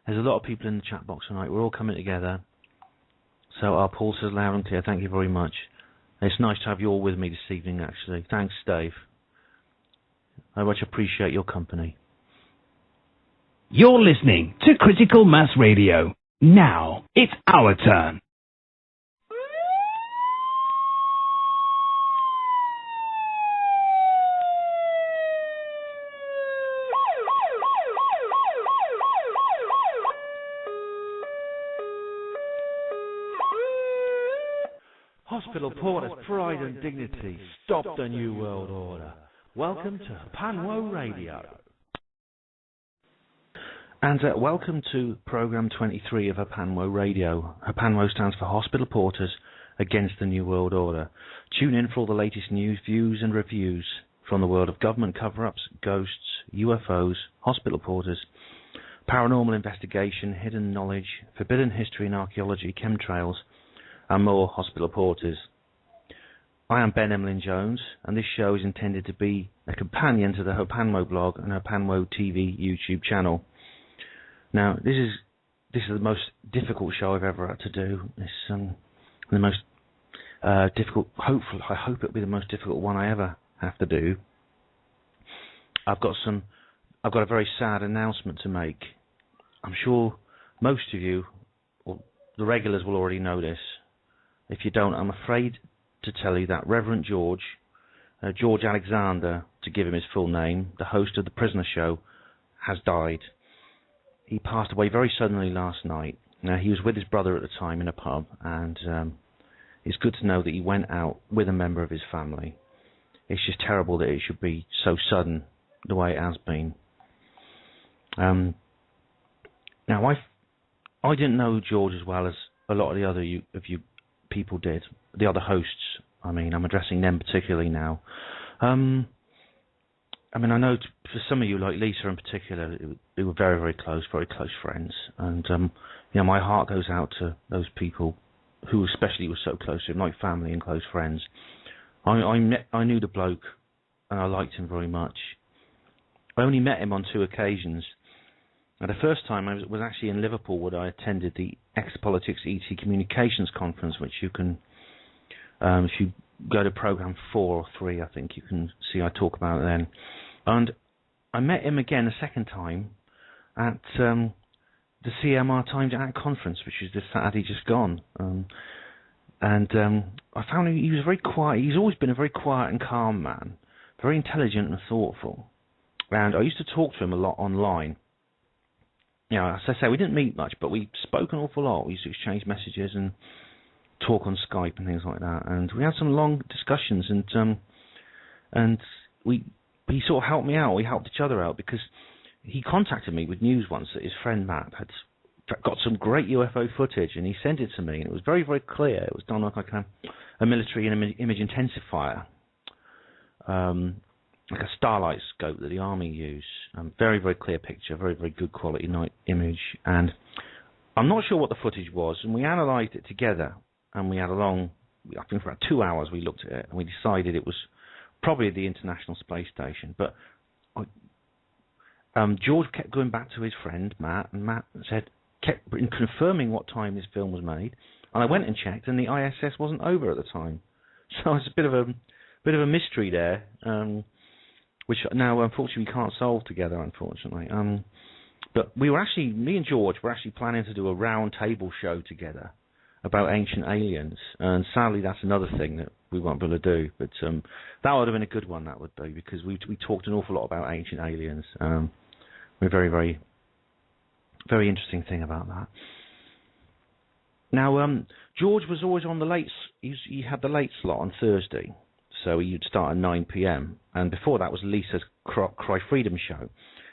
There's a lot of people in the chat box tonight. We're all coming together. So our pulse is loud and clear. Thank you very much. It's nice to have you all with me this evening, actually. Thanks, Dave. I much appreciate your company. You're listening to Critical Mass Radio. Now it's our turn. Hospital Porters, pride and dignity. Stop the New World Order. Welcome to Hpanwo Radio. And welcome to Programme 23 of Hpanwo Radio. Hpanwo stands for Hospital Porters Against the New World Order. Tune in for all the latest news, views and reviews from the world of government cover-ups, ghosts, UFOs, hospital porters, paranormal investigation, hidden knowledge, forbidden history and archaeology, chemtrails, and more hospital porters. I am Ben Emlyn-Jones, and this show is intended to be a companion to the Hpanwo blog and Hpanwo TV YouTube channel. Now, this is the most difficult show I've ever had to do. It's the most difficult. I hope it'll be the most difficult one I ever have to do. I've got a very sad announcement to make. I'm sure most of you, or the regulars, will already know this. If you don't, I'm afraid to tell you that Reverend George Alexander, to give him his full name, the host of the Prisoner Show, has died. He passed away very suddenly last night. Now, he was with his brother at the time in a pub, and it's good to know that he went out with a member of his family. It's just terrible that it should be so sudden the way it has been. Now, I didn't know George as well as a lot of the other you people did, the other hosts. I mean, I'm addressing them particularly now. I mean, I know for some of you, like Lisa in particular, we were very, very close friends. And, my heart goes out to those people who especially were so close to him, like family and close friends. I knew the bloke, and I liked him very much. I only met him on 2 occasions. Now, the first time I was actually in Liverpool, where I attended the Ex-Politics ET Communications Conference, which you can, if you go to Programme 4 or 3, I think you can see I talk about it then. And I met him again a second time at the CMR Times Out Conference, which is this Saturday just gone. I found he was very quiet. He's always been a very quiet and calm man, very intelligent and thoughtful. And I used to talk to him a lot online. You know, as I say, we didn't meet much, but we spoke an awful lot. We used to exchange messages and talk on Skype and things like that. And we had some long discussions, and he sort of helped me out. We helped each other out, because he contacted me with news once that his friend Matt had got some great UFO footage, and he sent it to me, and it was very, very clear. It was done like a military image intensifier, like a starlight scope that the army use. Very, very clear picture, very, very good quality night image. And I'm not sure what the footage was, and we analysed it together, and we had I think for about 2 hours we looked at it, and we decided it was probably the International Space Station. But George kept going back to his friend Matt, and Matt kept confirming what time this film was made. And I went and checked, and the ISS wasn't over at the time. So it's a bit of a mystery there, which now unfortunately we can't solve together, unfortunately. But me and George were actually planning to do a round table show together about ancient aliens, and sadly that's another thing that we won't be able to do. But that would have been a good one, that would be, because we talked an awful lot about ancient aliens. We're very, very, very interesting thing about that. Now, George was always on the late. He had the late slot on Thursday, so he'd start at 9 p.m. And before that was Lisa's Cry Freedom show.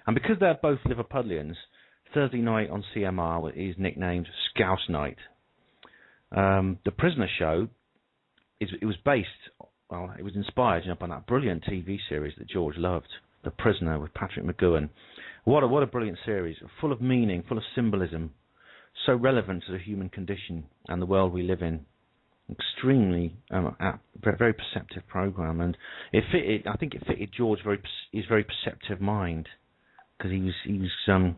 And because they're both Liverpudlians, Thursday night on CMR is nicknamed Scouse Night. The Prisoner show, it was inspired by that brilliant TV series that George loved, The Prisoner with Patrick McGowan. What a brilliant series, full of meaning, full of symbolism, so relevant to the human condition and the world we live in. Extremely, very perceptive program, and I think it fitted his very perceptive mind, because he was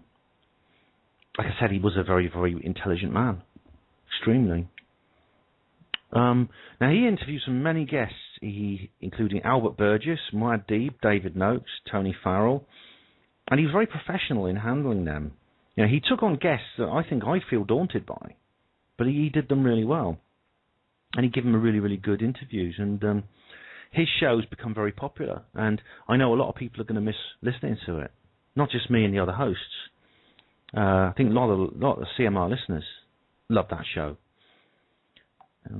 like I said, he was a very, very intelligent man, extremely. Now, he interviewed many guests, including Albert Burgess, Muad'Dib, David Noakes, Tony Farrell, and he was very professional in handling them. He took on guests that I think I'd feel daunted by, but he did them really well. And he gave them really, really good interviews. And his show's become very popular. And I know a lot of people are going to miss listening to it, not just me and the other hosts. I think a lot of CMR listeners love that show.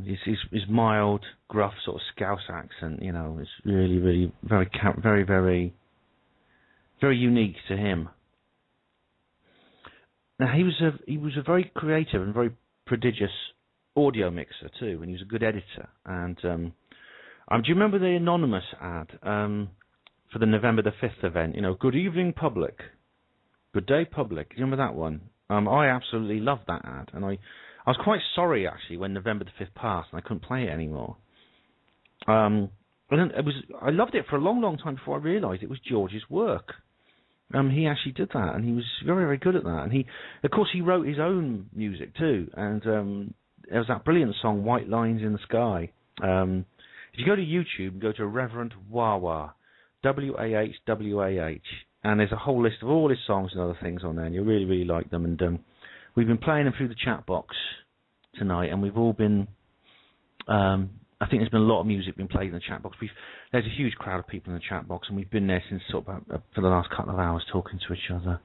His mild, gruff sort of Scouse accent, is really, really very, very, very, very unique to him. Now he was a very creative and very prodigious audio mixer too, and he was a good editor. And do you remember the anonymous ad for the November the 5th event? Good evening, public. Good day, public. Do you remember that one? I absolutely loved that ad, and I was quite sorry actually when November the 5th passed and I couldn't play it anymore. I loved it for a long, long time before I realised it was George's work. He actually did that, and he was very, very good at that. And of course, he wrote his own music too. And there was that brilliant song, "White Lines in the Sky." If you go to YouTube, go to Reverend Wawa, WAH, and there's a whole list of all his songs and other things on there, and you'll really, really like them. And we've been playing them through the chat box tonight, and we've all been. I think there's been a lot of music being played in the chat box. There's a huge crowd of people in the chat box, and we've been there since for the last couple of hours talking to each other.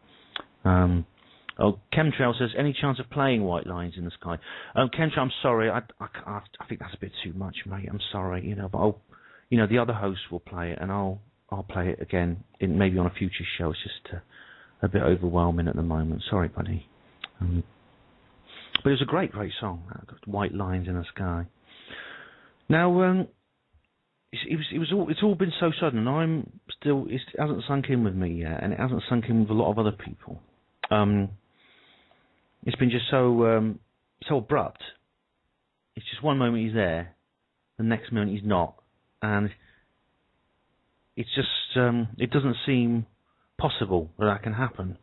Chemtrail says, any chance of playing White Lines in the Sky? Chemtrail, I'm sorry, I think that's a bit too much, mate. I'm sorry, but the other hosts will play it, and I'll play it again maybe on a future show. It's just a bit overwhelming at the moment. Sorry, buddy. But it was a great, great song, White Lines in the Sky. Now, it's all been so sudden. It hasn't sunk in with me yet, and it hasn't sunk in with a lot of other people. It's been just so abrupt. It's just one moment he's there, the next moment he's not, and it's just it doesn't seem possible that can happen.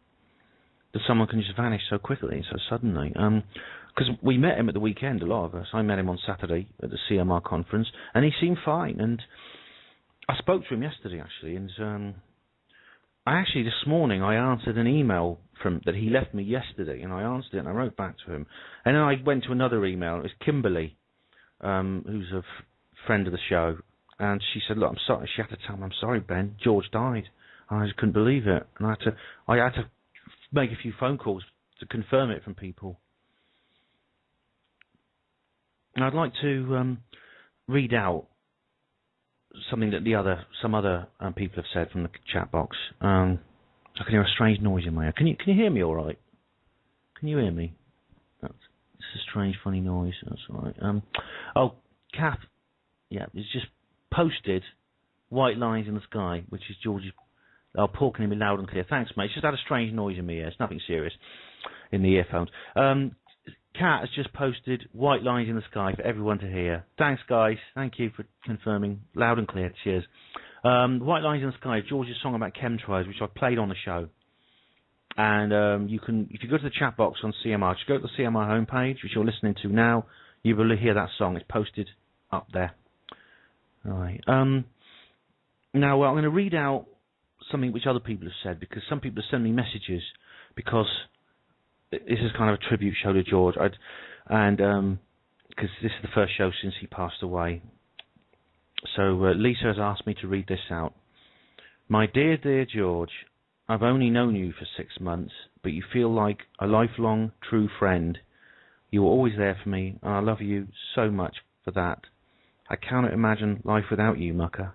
That someone can just vanish so quickly, so suddenly. Because we met him at the weekend, a lot of us. I met him on Saturday at the CMR conference, and he seemed fine. And I spoke to him yesterday, actually, and this morning I answered an email that he left me yesterday, and I answered it, and I wrote back to him. And then I went to another email. It was Kimberly, who's a friend of the show, and she said, look, I'm sorry. She had to tell me, I'm sorry, Ben, George died. And I just couldn't believe it. And I had to make a few phone calls to confirm it from people. And I'd like to read out something that some other people have said from the chat box. I can hear a strange noise in my ear. Can you hear me all right? Can you hear me? It's a strange, funny noise. That's all right. Kath, it's just posted White Lines in the Sky, which is George's. Paul, can hear me loud and clear. Thanks, mate. It's just had a strange noise in my ear. It's nothing serious in the earphones. Kat has just posted White Lines in the Sky for everyone to hear. Thanks, guys. Thank you for confirming. Loud and clear. Cheers. White Lines in the Sky, George's song about chemtrails, which I played on the show. And you can, if you go to the chat box on CMR, just go to the CMR homepage, which you're listening to now, you will hear that song. It's posted up there. All right. Now, I'm going to read out something which other people have said, because some people have sent me messages, because this is kind of a tribute show to George, because this is the first show since he passed away. So Lisa has asked me to read this out. My dear, dear George, I've only known you for 6 months, but you feel like a lifelong true friend. You were always there for me, and I love you so much for that. I cannot imagine life without you, Mucker.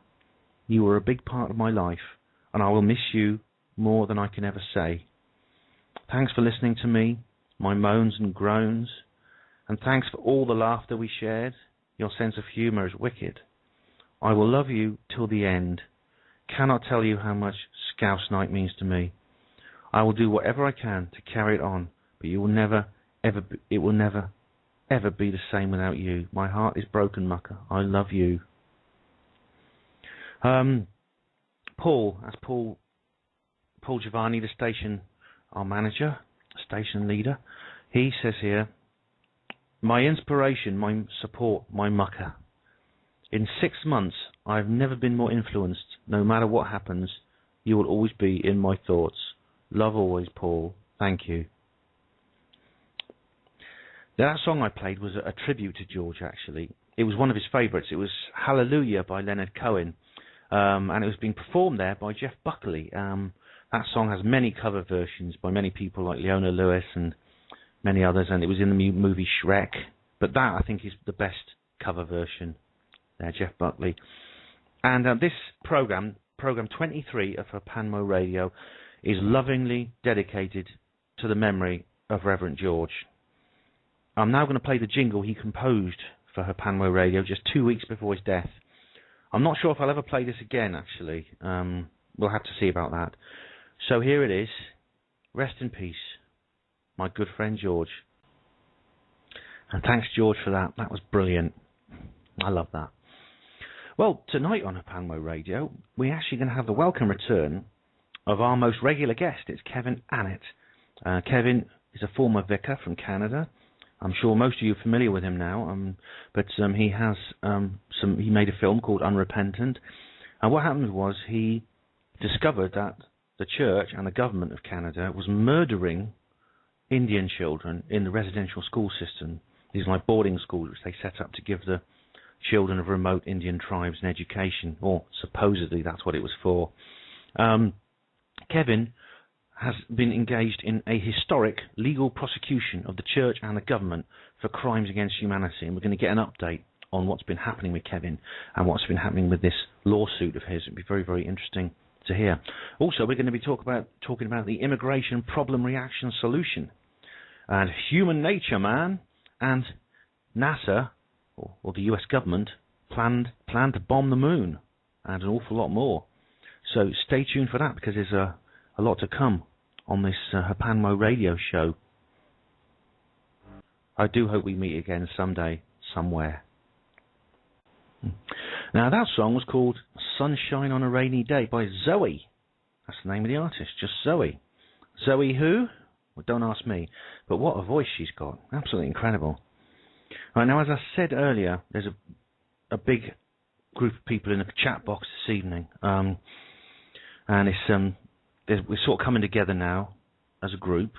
You were a big part of my life, and I will miss you more than I can ever say. Thanks for listening to me, my moans and groans, and thanks for all the laughter we shared. Your sense of humour is wicked. I will love you till the end. Cannot tell you how much Scouse Night means to me. I will do whatever I can to carry it on, but it will never, ever be the same without you. My heart is broken, Mucker. I love you. Paul, that's Paul Giovanni, the station, our manager. station leader. He says here, my inspiration, my support, my mucker. In 6 months, I've never been more influenced. No matter what happens, you will always be in my thoughts. Love always, Paul. Thank you. That song I played was a tribute to George, actually. It was one of his favourites. It was Hallelujah by Leonard Cohen, and it was being performed there by Jeff Buckley. That song has many cover versions by many people like Leona Lewis and many others, and it was in the movie Shrek. But that, I think, is the best cover version there, Jeff Buckley. And this program 23 of Hpanwo Radio, is lovingly dedicated to the memory of Reverend George. I'm now going to play the jingle he composed for Hpanwo Radio just 2 weeks before his death. I'm not sure if I'll ever play this again, actually. We'll have to see about that. So here it is. Rest in peace, my good friend George. And thanks, George, for that. That was brilliant. I love that. Well, tonight on Hpanwo Radio, we're actually going to have the welcome return of our most regular guest. It's Kevin Annett. Kevin is a former vicar from Canada. I'm sure most of you are familiar with him now, but he has he made a film called Unrepentant, and what happened was he discovered that the church and the government of Canada was murdering Indian children in the residential school system. These are like boarding schools which they set up to give the children of remote Indian tribes an education, or supposedly that's what it was for. Kevin has been engaged in a historic legal prosecution of the church and the government for crimes against humanity, and we're going to get an update on what's been happening with Kevin and what's been happening with this lawsuit of his. It'll be very, very interesting to hear. Also, we're going to be talking about the immigration problem reaction solution and human nature, man, and NASA or the US government planned to bomb the moon, and an awful lot more. So stay tuned for that, because there's a lot to come on this Hpanwo Radio Show. I do hope we meet again someday, somewhere. Now, that song was called Sunshine on a Rainy Day by Zoe. That's the name of the artist, just Zoe. Zoe who? Well, don't ask me. But what a voice she's got. Absolutely incredible. Right, now, as I said earlier, there's a big group of people in the chat box this evening. And it's we're sort of coming together now as a group,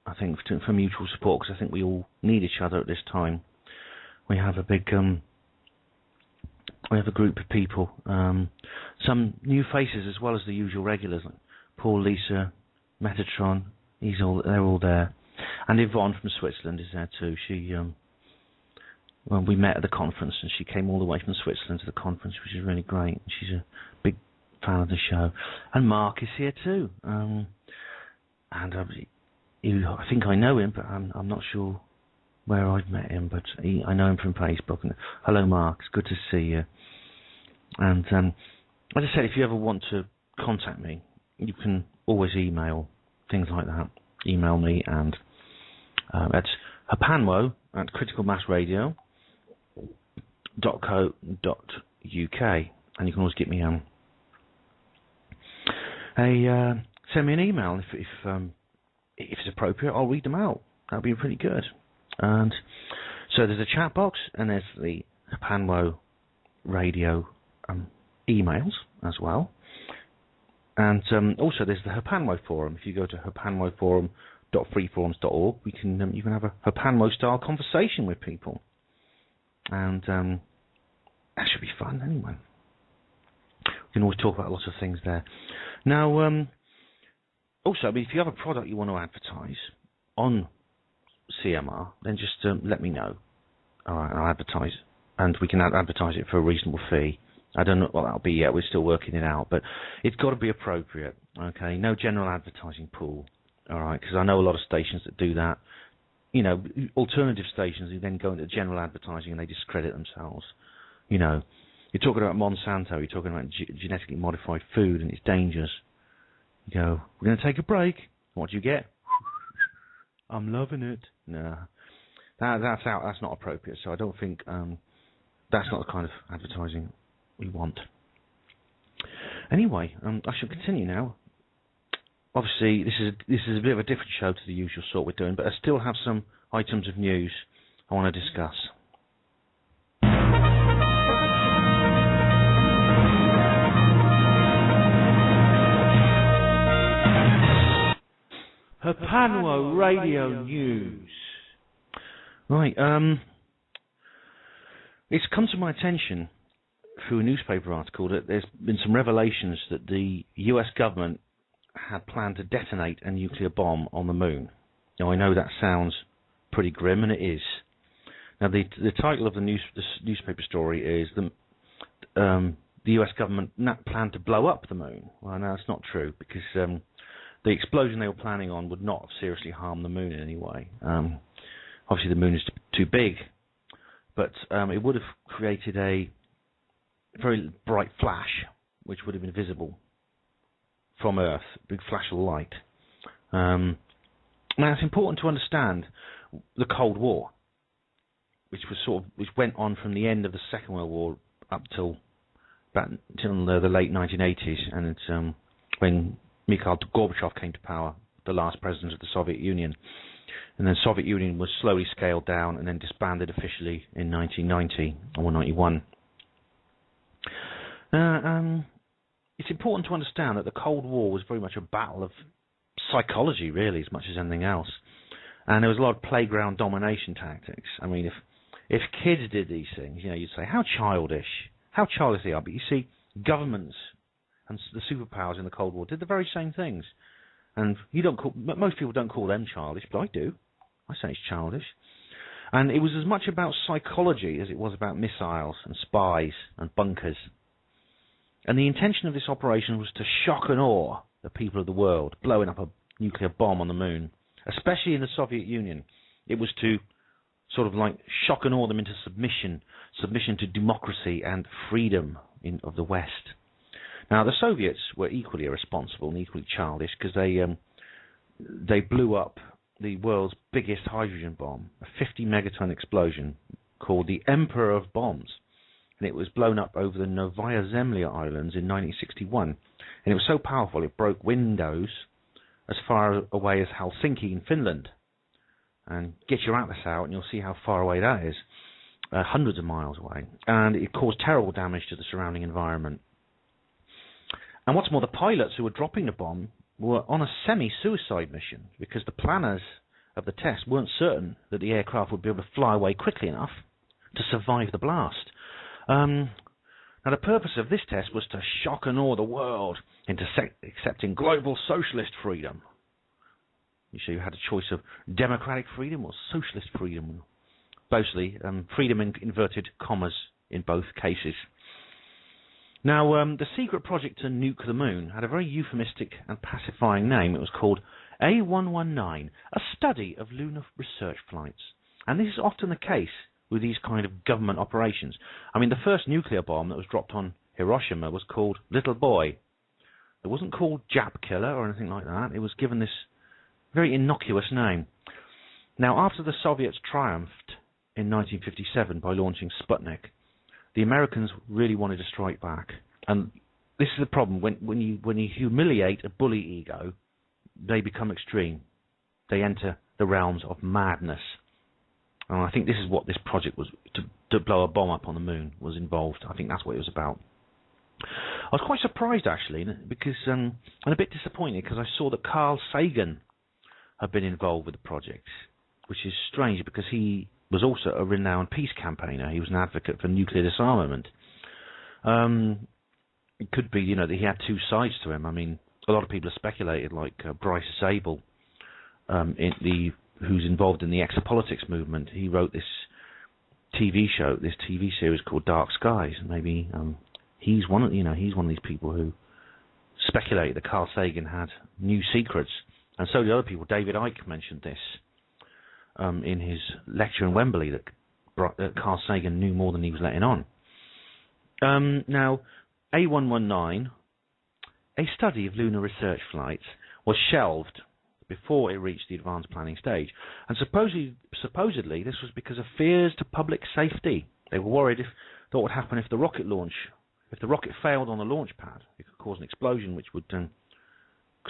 I think, for mutual support, because I think we all need each other at this time. We have a big, we have a group of people, some new faces as well as the usual regulars, like Paul, Lisa, Metatron. They're all there, and Yvonne from Switzerland is there too. She, well, we met at the conference, and she came all the way from Switzerland to the conference, which is really great. She's a big fan of the show, and Mark is here too. And I think I know him, but I'm not sure where I've met him. But I know him from Facebook. And hello, Mark. It's good to see you. And as I said, if you ever want to contact me, you can always email, things like that. Email me, and that's Hpanwo at criticalmassradio.co.uk, and you can always get me send me an email if it's appropriate. I'll read them out. That'll be pretty good. And so there's a chat box, and there's the Hpanwo Radio emails as well. And also there's the Hpanwo forum. If you go to hpanwoforum.freeforums.org, you can have a Hpanwo style conversation with people, and that should be fun anyway. We can always talk about lots of things there. Now, also, I mean, if you have a product you want to advertise on CMR, then just let me know. All right, I'll advertise, and we can advertise it for a reasonable fee. I don't know what that'll be yet. We're still working it out, but it's got to be appropriate. Okay, no general advertising pool. All right, because I know a lot of stations that do that. You know, alternative stations who then go into general advertising and they discredit themselves. You know, you're talking about Monsanto. You're talking about genetically modified food, and it's dangerous. You go, we're going to take a break. What do you get? I'm loving it. No, that's out. That's not appropriate. So I don't think that's not the kind of advertising we want. Anyway, I shall continue now. obviously, this is a bit of a different show to the usual sort we're doing, but I still have some items of news I want to discuss. Hpanwo Radio News. Right, it's come to my attention through a newspaper article that there's been some revelations that the US government had planned to detonate a nuclear bomb on the moon. Now, I know that sounds pretty grim, and it is. Now, the title of the newspaper story is the US government planned to blow up the moon. Well, no, that's not true, because the explosion they were planning on would not have seriously harmed the moon in any way. Obviously, the moon is too big, but it would have created a very bright flash, which would have been visible from Earth, big flash of light. Now, it's important to understand the Cold War, which went on from the end of the Second World War up till the late 1980s, and it's when Mikhail Gorbachev came to power, the last president of the Soviet Union. And then the Soviet Union was slowly scaled down and then disbanded officially in 1990 or 91. It's important to understand that the Cold War was very much a battle of psychology, really, as much as anything else. And there was a lot of playground domination tactics. I mean, if kids did these things, you'd say, how childish they are. But you see, governments and the superpowers in the Cold War did the very same things. And most people don't call them childish, but I do. I say it's childish. And it was as much about psychology as it was about missiles and spies and bunkers. And the intention of this operation was to shock and awe the people of the world, blowing up a nuclear bomb on the moon, especially in the Soviet Union. It was to sort of like shock and awe them into submission to democracy and freedom of the West. Now, the Soviets were equally irresponsible and equally childish because they blew up the world's biggest hydrogen bomb, a 50 megaton explosion called the Emperor of Bombs. And it was blown up over the Novaya Zemlya Islands in 1961. And it was so powerful it broke windows as far away as Helsinki in Finland. And get your atlas out and you'll see how far away that is, hundreds of miles away. And it caused terrible damage to the surrounding environment. And what's more, the pilots who were dropping the bomb were on a semi-suicide mission because the planners of the test weren't certain that the aircraft would be able to fly away quickly enough to survive the blast. Now, the purpose of this test was to shock and awe the world into accepting global socialist freedom. You had a choice of democratic freedom or socialist freedom. Mostly, freedom in inverted commas in both cases. Now, the secret project to nuke the moon had a very euphemistic and pacifying name. It was called A119, a study of lunar research flights. And this is often the case with these kind of government operations. I mean, the first nuclear bomb that was dropped on Hiroshima was called Little Boy. It wasn't called Jap Killer or anything like that. It was given this very innocuous name. Now, after the Soviets triumphed in 1957 by launching Sputnik, the Americans really wanted to strike back. And this is the problem. When you humiliate a bully ego, they become extreme. They enter the realms of madness. And I think this is what this project was, to blow a bomb up on the moon was involved. I think that's what it was about. I was quite surprised, actually, because and a bit disappointed, because I saw that Carl Sagan had been involved with the project, which is strange because he was also a renowned peace campaigner. He was an advocate for nuclear disarmament. It could be, that he had two sides to him. I mean, a lot of people have speculated, like Bryce Zabel, who's involved in the exopolitics movement. He wrote this TV series called Dark Skies. And maybe he's one of these people who speculated that Carl Sagan had new secrets, and so did other people. David Icke mentioned this in his lecture in Wembley, that Carl Sagan knew more than he was letting on. Now, A119, a study of lunar research flights, was shelved before it reached the advanced planning stage. And supposedly this was because of fears to public safety. They were worried what would happen if the rocket failed on the launch pad. It could cause an explosion which would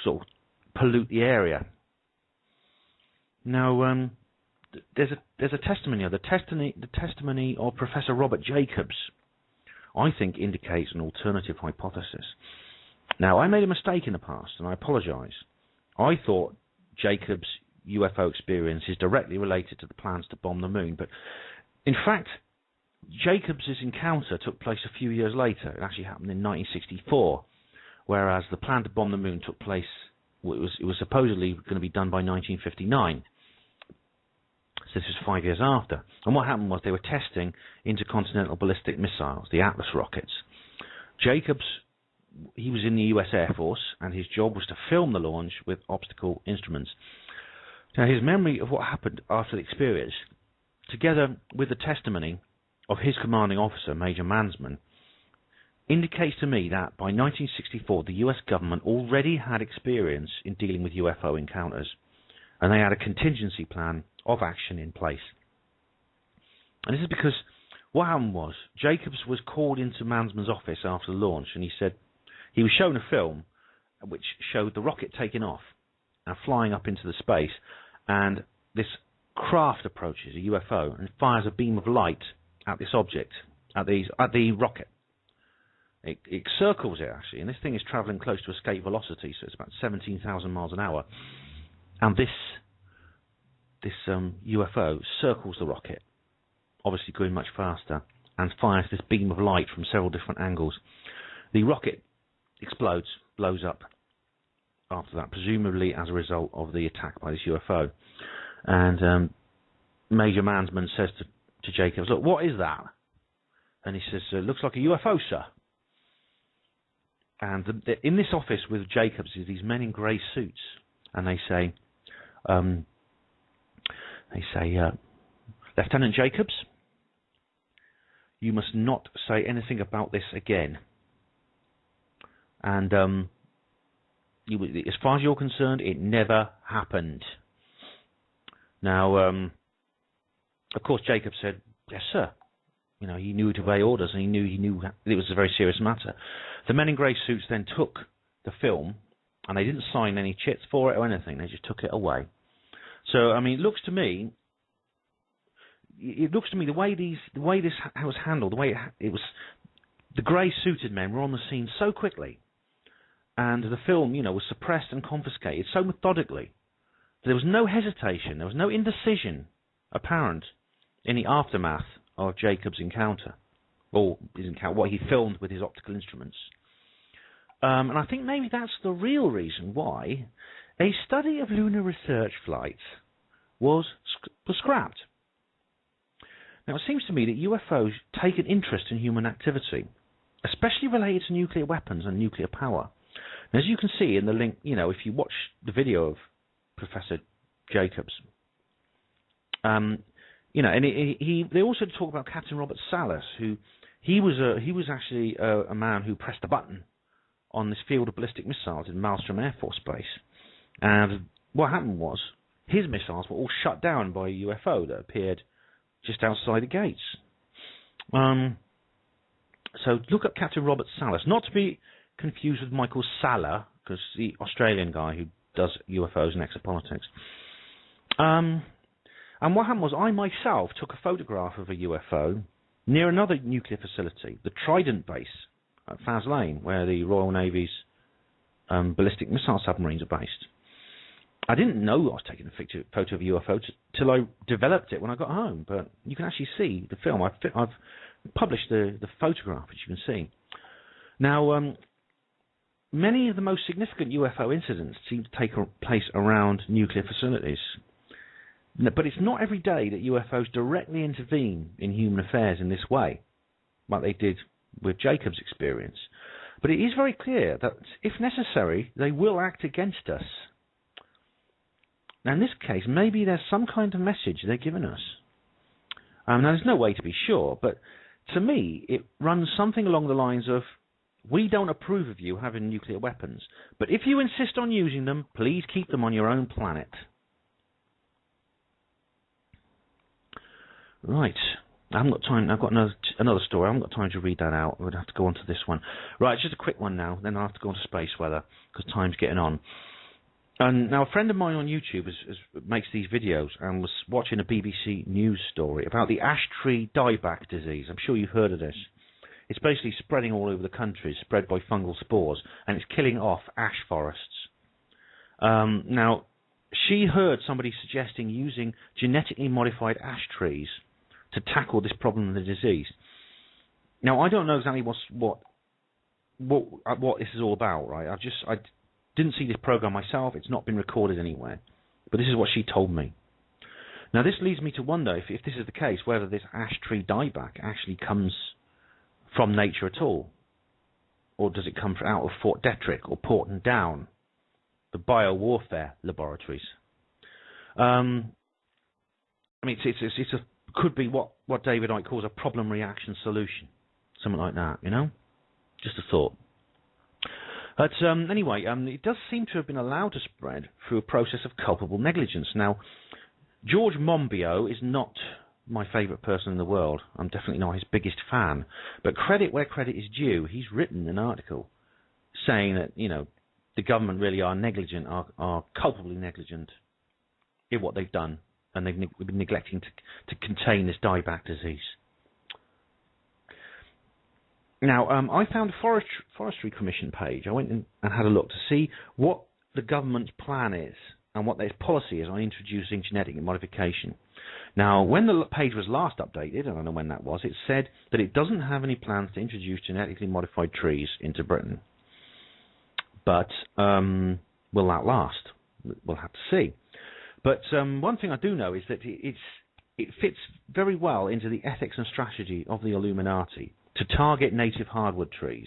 sort of pollute the area. Now, there's a testimony. The testimony of Professor Robert Jacobs, I think, indicates an alternative hypothesis. Now, I made a mistake in the past, and I apologise. I thought Jacobs' UFO experience is directly related to the plans to bomb the moon, but in fact, Jacobs' encounter took place a few years later. It actually happened in 1964, whereas the plan to bomb the moon took place, it was supposedly going to be done by 1959. So this was 5 years after. And what happened was they were testing intercontinental ballistic missiles, the Atlas rockets. Jacobs, he was in the US Air Force, and his job was to film the launch with optical instruments. Now, his memory of what happened after the experience, together with the testimony of his commanding officer, Major Mansman, indicates to me that by 1964 the US government already had experience in dealing with UFO encounters, and they had a contingency plan of action in place. And this is because what happened was Jacobs was called into Mansman's office after the launch, and he said he was shown a film which showed the rocket taking off and flying up into the space, and this craft approaches, a UFO, and fires a beam of light at this object, at the rocket. It circles it, actually, and this thing is travelling close to escape velocity, so it's about 17,000 miles an hour. And this UFO circles the rocket, obviously going much faster, and fires this beam of light from several different angles. The rocket explodes, blows up after that, presumably as a result of the attack by this UFO. And Major Mansman says to Jacobs, "Look, what is that?" And he says, "Looks like a UFO, sir." And in this office with Jacobs is these men in grey suits, and they say, "Lieutenant Jacobs, you must not say anything about this again. And as far as you're concerned, it never happened." Now, of course, Jacobs said, "Yes, sir." You know, he knew to obey orders, and he knew it was a very serious matter. The men in grey suits then took the film, and they didn't sign any chits for it or anything. They just took it away. So, I mean, it looks to me the way this was handled, the way it was, the grey-suited men were on the scene so quickly, and the film, was suppressed and confiscated so methodically. There was no hesitation, there was no indecision apparent in the aftermath of Jacobs' encounter, or what he filmed with his optical instruments. And I think maybe that's the real reason why a study of lunar research flights was scrapped. Now, it seems to me that UFOs take an interest in human activity, especially related to nuclear weapons and nuclear power. And as you can see in the link, if you watch the video of Professor Jacobs, and they also talk about Captain Robert Salas, who he was actually a man who pressed a button on this field of ballistic missiles in Malmstrom Air Force Base, and what happened was his missiles were all shut down by a UFO that appeared just outside the gates. So look at Captain Robert Salas, not to be confused with Michael Salla, because the Australian guy who does UFOs and exopolitics. And what happened was I myself took a photograph of a UFO near another nuclear facility, the Trident base at Faz Lane, where the Royal Navy's ballistic missile submarines are based. I didn't know I was taking a photo of a UFO till I developed it when I got home, but you can actually see the film. I've published the photograph, which you can see. Now, many of the most significant UFO incidents seem to take place around nuclear facilities. But it's not every day that UFOs directly intervene in human affairs in this way, like they did with Jacobs' experience. But it is very clear that, if necessary, they will act against us. Now, in this case, maybe there's some kind of message they're giving us. Now, there's no way to be sure, but to me, it runs something along the lines of, "We don't approve of you having nuclear weapons, but if you insist on using them, please keep them on your own planet." Right. I haven't got time. I've got another story. I haven't got time to read that out. We'd have to go on to this one. Right, just a quick one now. Then I'll have to go on to space weather because time's getting on. And now a friend of mine on YouTube makes these videos and was watching a BBC News story about the ash tree dieback disease. I'm sure you've heard of this. It's basically spreading all over the country, spread by fungal spores, and it's killing off ash forests. Now, she heard somebody suggesting using genetically modified ash trees to tackle this problem of the disease. Now, I don't know exactly what this is all about, right? I didn't see this program myself. It's not been recorded anywhere. But this is what she told me. Now, this leads me to wonder, if this is the case, whether this ash tree dieback actually comes from nature at all. Or does it come out of Fort Detrick or Porton Down, the biowarfare laboratories? I mean, it could be what David Icke calls a problem reaction solution. Something like that, you know? Just a thought. But anyway, it does seem to have been allowed to spread through a process of culpable negligence. Now, George Monbiot is not my favourite person in the world. I'm definitely not his biggest fan. But credit where credit is due. He's written an article saying that, you know, the government really are negligent, are culpably negligent in what they've done, and they've been neglecting to contain this dieback disease. Now, I found a Forestry Commission page. I went in and had a look to see what the government's plan is and what their policy is on introducing genetic modification. Now, when the page was last updated, I don't know when that was, it said that it doesn't have any plans to introduce genetically modified trees into Britain. But will that last? We'll have to see. But one thing I do know is that it fits very well into the ethics and strategy of the Illuminati to target native hardwood trees.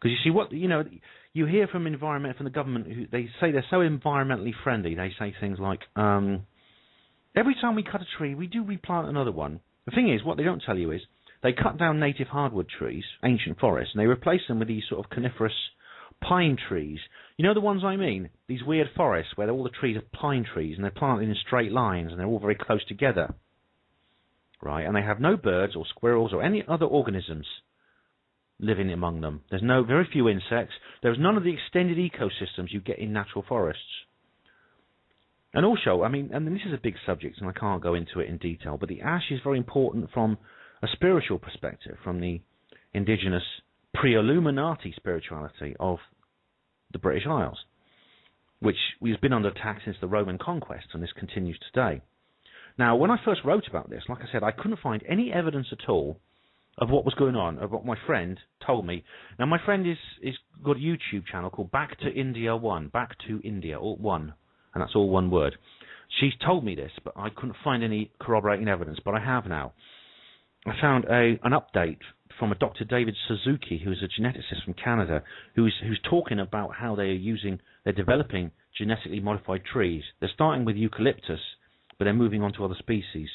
Because you see, you hear from the government, who they say they're so environmentally friendly. They say things like, every time we cut a tree, we do replant another one. The thing is, what they don't tell you is, they cut down native hardwood trees, ancient forests, and they replace them with these sort of coniferous pine trees. You know the ones I mean? These weird forests where all the trees are pine trees, and they're planted in straight lines, and they're all very close together. Right, and they have no birds or squirrels or any other organisms living among them. There's very few insects. There's none of the extended ecosystems you get in natural forests. And also, I mean, and this is a big subject, and I can't go into it in detail, but the ash is very important from a spiritual perspective, from the indigenous pre-Illuminati spirituality of the British Isles, which has been under attack since the Roman conquest, and this continues today. Now, when I first wrote about this, like I said, I couldn't find any evidence at all of what was going on, of what my friend told me. Now, my friend is got a YouTube channel called Back to India 1, Back to India, all one, and that's all one word. She's told me this, but I couldn't find any corroborating evidence, but I have now. I found an update from a Dr. David Suzuki, who is a geneticist from Canada, who's talking about how they're developing genetically modified trees. They're starting with eucalyptus, but they're moving on to other species.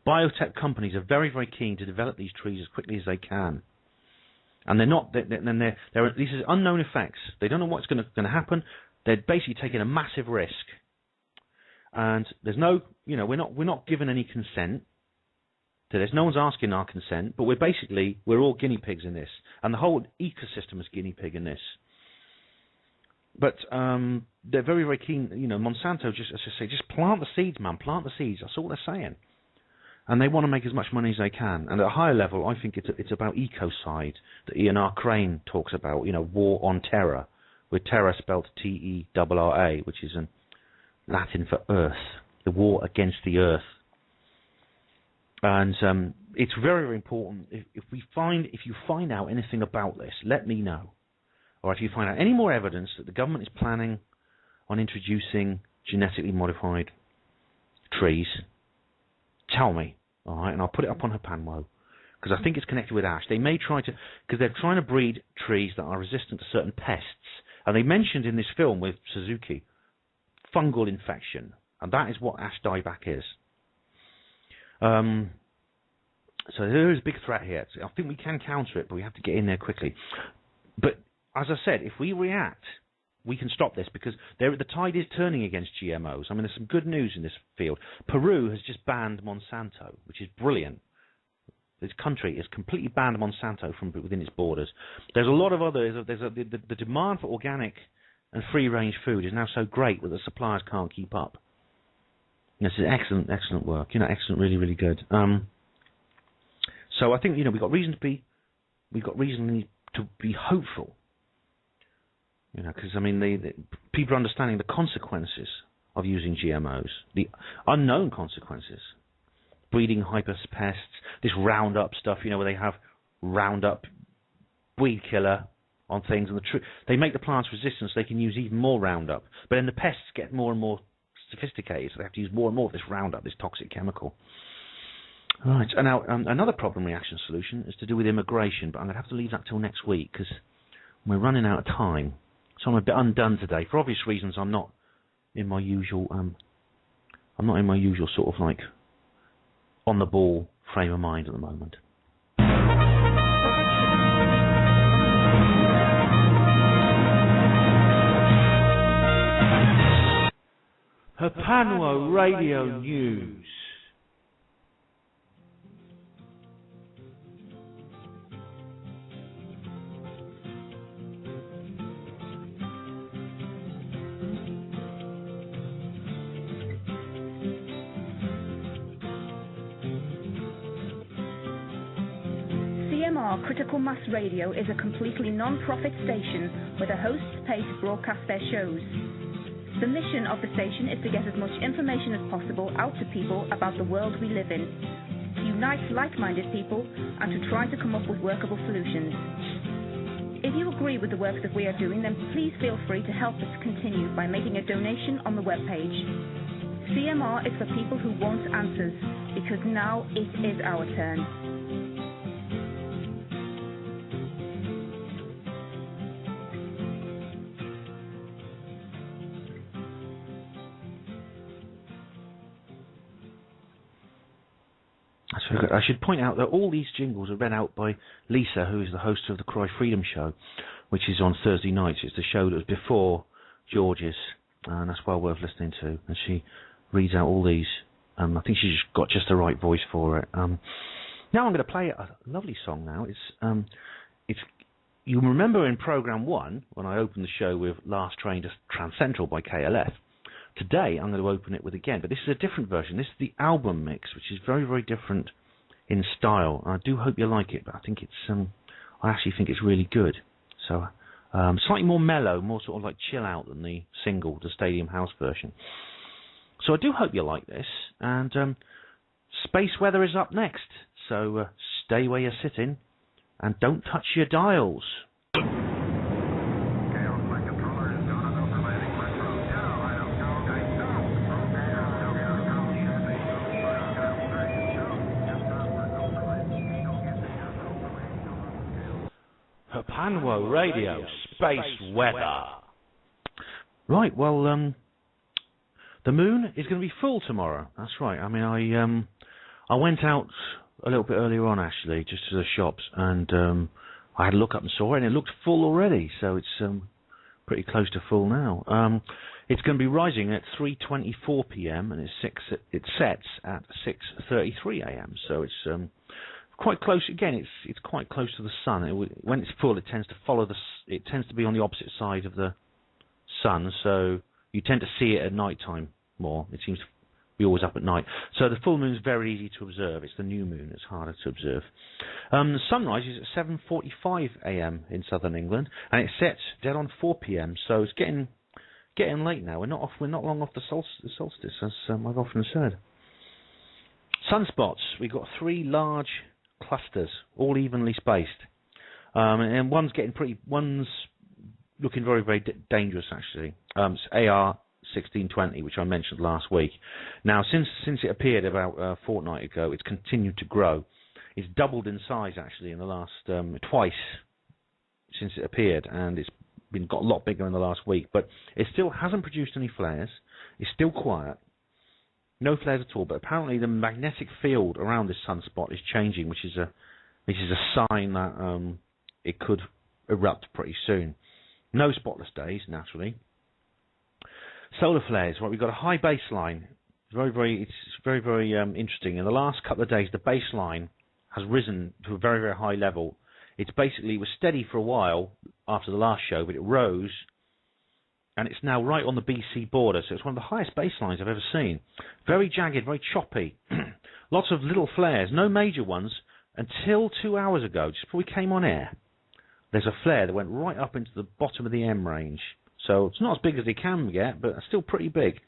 Biotech companies are very, very keen to develop these trees as quickly as they can. And these are unknown effects. They don't know what's going to happen. They're basically taking a massive risk. And there's no, we're not given any consent to this. No one's asking our consent, but we're all guinea pigs in this. And the whole ecosystem is guinea pig in this. But they're very, very keen. Monsanto just plant the seeds, man. Plant the seeds. That's all they're saying. And they want to make as much money as they can. And at a higher level, I think it's about ecocide that Ian R. Crane talks about. War on terror, with terror spelled T-E-R-R-A, which is in Latin for earth. The war against the earth. And it's very, very important. If you find out anything about this, let me know. Or if you find out any more evidence that the government is planning on introducing genetically modified trees, tell me, all right? And I'll put it up on Hpanwo, because I think it's connected with ash. They may because they're trying to breed trees that are resistant to certain pests. And they mentioned in this film with Suzuki, fungal infection, and that is what ash dieback is. So there is a big threat here. I think we can counter it, but we have to get in there quickly. But as I said, if we react, we can stop this, because the tide is turning against GMOs. I mean, there's some good news in this field. Peru has just banned Monsanto, which is brilliant. This country has completely banned Monsanto from within its borders. There's a lot of others. The demand for organic and free-range food is now so great that the suppliers can't keep up. This is excellent work. Excellent, really, really good. So I think we've got reason to be hopeful. Because the people are understanding the consequences of using GMOs, the unknown consequences, breeding hyperpests, this Roundup stuff. Where they have Roundup weed killer on things, and they make the plants resistant so they can use even more Roundup. But then the pests get more and more sophisticated, so they have to use more and more of this Roundup, this toxic chemical. Right, and now another problem reaction solution is to do with immigration, but I'm going to have to leave that till next week because we're running out of time. So I'm a bit undone today. For obvious reasons, I'm not in my usual sort of like on the ball frame of mind at the moment. Hpanwo Radio News. Critical Mass Radio is a completely non-profit station where the hosts pay to broadcast their shows. The mission of the station is to get as much information as possible out to people about the world we live in, to unite like-minded people, and to try to come up with workable solutions. If you agree with the work that we are doing, then please feel free to help us continue by making a donation on the webpage. CMR is for people who want answers, because now it is our turn. I should point out that all these jingles are read out by Lisa, who is the host of the Cry Freedom Show, which is on Thursday nights. It's the show that was before George's, and that's well worth listening to. And she reads out all these. I think she's got just the right voice for it. Now I'm going to play a lovely song. Now it's you remember in program 1 when I opened the show with Last Train to Transcentral by KLF. Today I'm going to open it with again, but this is a different version. This is the album mix, which is very, very different in style. I do hope you like it, but I think it's I actually think it's really good. So slightly more mellow, more sort of like chill out than the single, the Stadium House version. So I do hope you like this. And Space Weather is up next. So stay where you're sitting and don't touch your dials. Hpanwo Radio, Space Weather. Right, well, the moon is going to be full tomorrow. That's right. I mean, I went out a little bit earlier on, actually, just to the shops, and I had a look up and saw it, and it looked full already, so it's pretty close to full now. It's going to be rising at 3:24 p.m., and it sets at 6:33 a.m., so it's quite close. Again, it's quite close to the sun. When it's full, it tends to follow it tends to be on the opposite side of the sun, so you tend to see it at night time more. It seems to be always up at night. So the full moon is very easy to observe. It's the new moon that's harder to observe. The sunrise is at 7:45 a.m. in southern England, and it sets dead on 4 p.m. So it's getting late now. We're not long off the solstice, as I've often said. Sunspots. We've got 3 large clusters, all evenly spaced, and one's looking very, very dangerous, actually. It's AR 1620, which I mentioned last week. Now, since it appeared about a fortnight ago, it's continued to grow. It's doubled in size, actually, in the last twice since it appeared, and it's got a lot bigger in the last week. But it still hasn't produced any flares. It's still quiet. No flares at all, but apparently the magnetic field around this sunspot is changing, which is a sign that it could erupt pretty soon. No spotless days, naturally. Solar flares. Well, we've got a high baseline. It's very, very interesting. In the last couple of days, the baseline has risen to a very, very high level. It was steady for a while after the last show, but it rose and it's now right on the BC border, so it's one of the highest baselines I've ever seen. Very jagged, very choppy. Lots of little flares, no major ones, until 2 hours ago, just before we came on air. There's a flare that went right up into the bottom of the M range. So it's not as big as it can get, but still pretty big.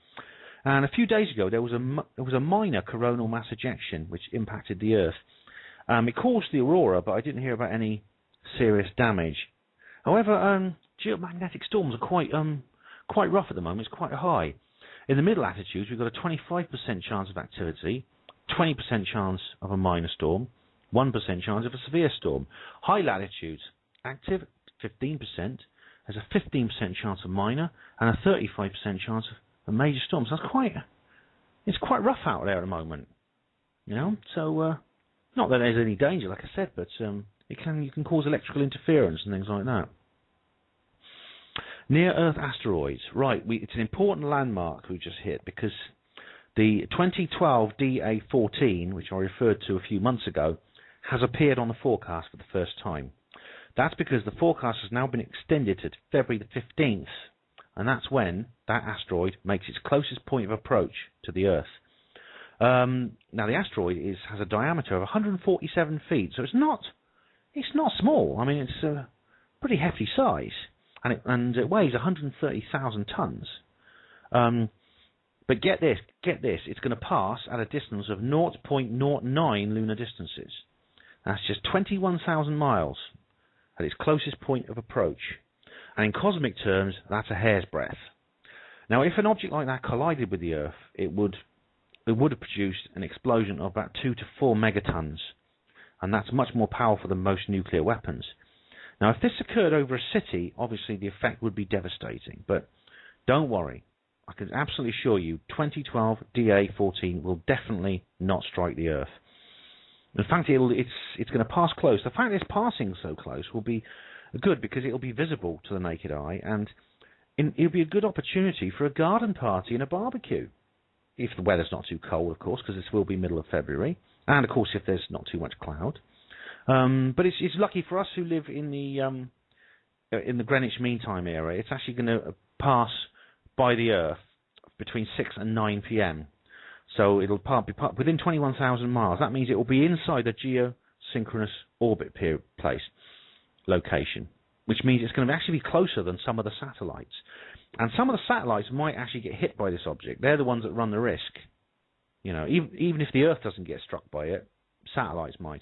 And a few days ago, there was a minor coronal mass ejection which impacted the Earth. It caused the aurora, but I didn't hear about any serious damage. However, geomagnetic storms are quite rough at the moment. It's quite high. In the middle latitudes, we've got a 25% chance of activity, 20% chance of a minor storm, 1% chance of a severe storm. High latitudes, active 15%, has a 15% chance of minor, and a 35% chance of a major storm. So it's quite rough out there at the moment, you know. So not that there's any danger, like I said, but you can cause electrical interference and things like that. Near-Earth asteroids, right? It's an important landmark we just hit because the 2012 DA14, which I referred to a few months ago, has appeared on the forecast for the first time. That's because the forecast has now been extended to February the 15th, and that's when that asteroid makes its closest point of approach to the Earth. Now, the asteroid has a diameter of 147 feet, so it's not small. I mean, it's a pretty hefty size, and it weighs 130,000 tons. But get this, it's going to pass at a distance of 0.09 lunar distances. That's just 21,000 miles at its closest point of approach. And in cosmic terms, that's a hair's breadth. Now, if an object like that collided with the Earth, it would have produced an explosion of about 2 to 4 megatons, and that's much more powerful than most nuclear weapons. Now, if this occurred over a city, obviously the effect would be devastating, but don't worry. I can absolutely assure you, 2012 DA14 will definitely not strike the Earth. In fact, it's going to pass close. The fact that it's passing so close will be good because it will be visible to the naked eye, and it'll be a good opportunity for a garden party and a barbecue. If the weather's not too cold, of course, because this will be middle of February, and of course if there's not too much cloud. But it's lucky for us who live in the Greenwich Mean Time area. It's actually going to pass by the Earth between 6 and 9 p.m. So it'll be within 21,000 miles. That means it will be inside the geosynchronous orbit location, which means it's going to actually be closer than some of the satellites. And some of the satellites might actually get hit by this object. They're the ones that run the risk. You know, even if the Earth doesn't get struck by it, satellites might.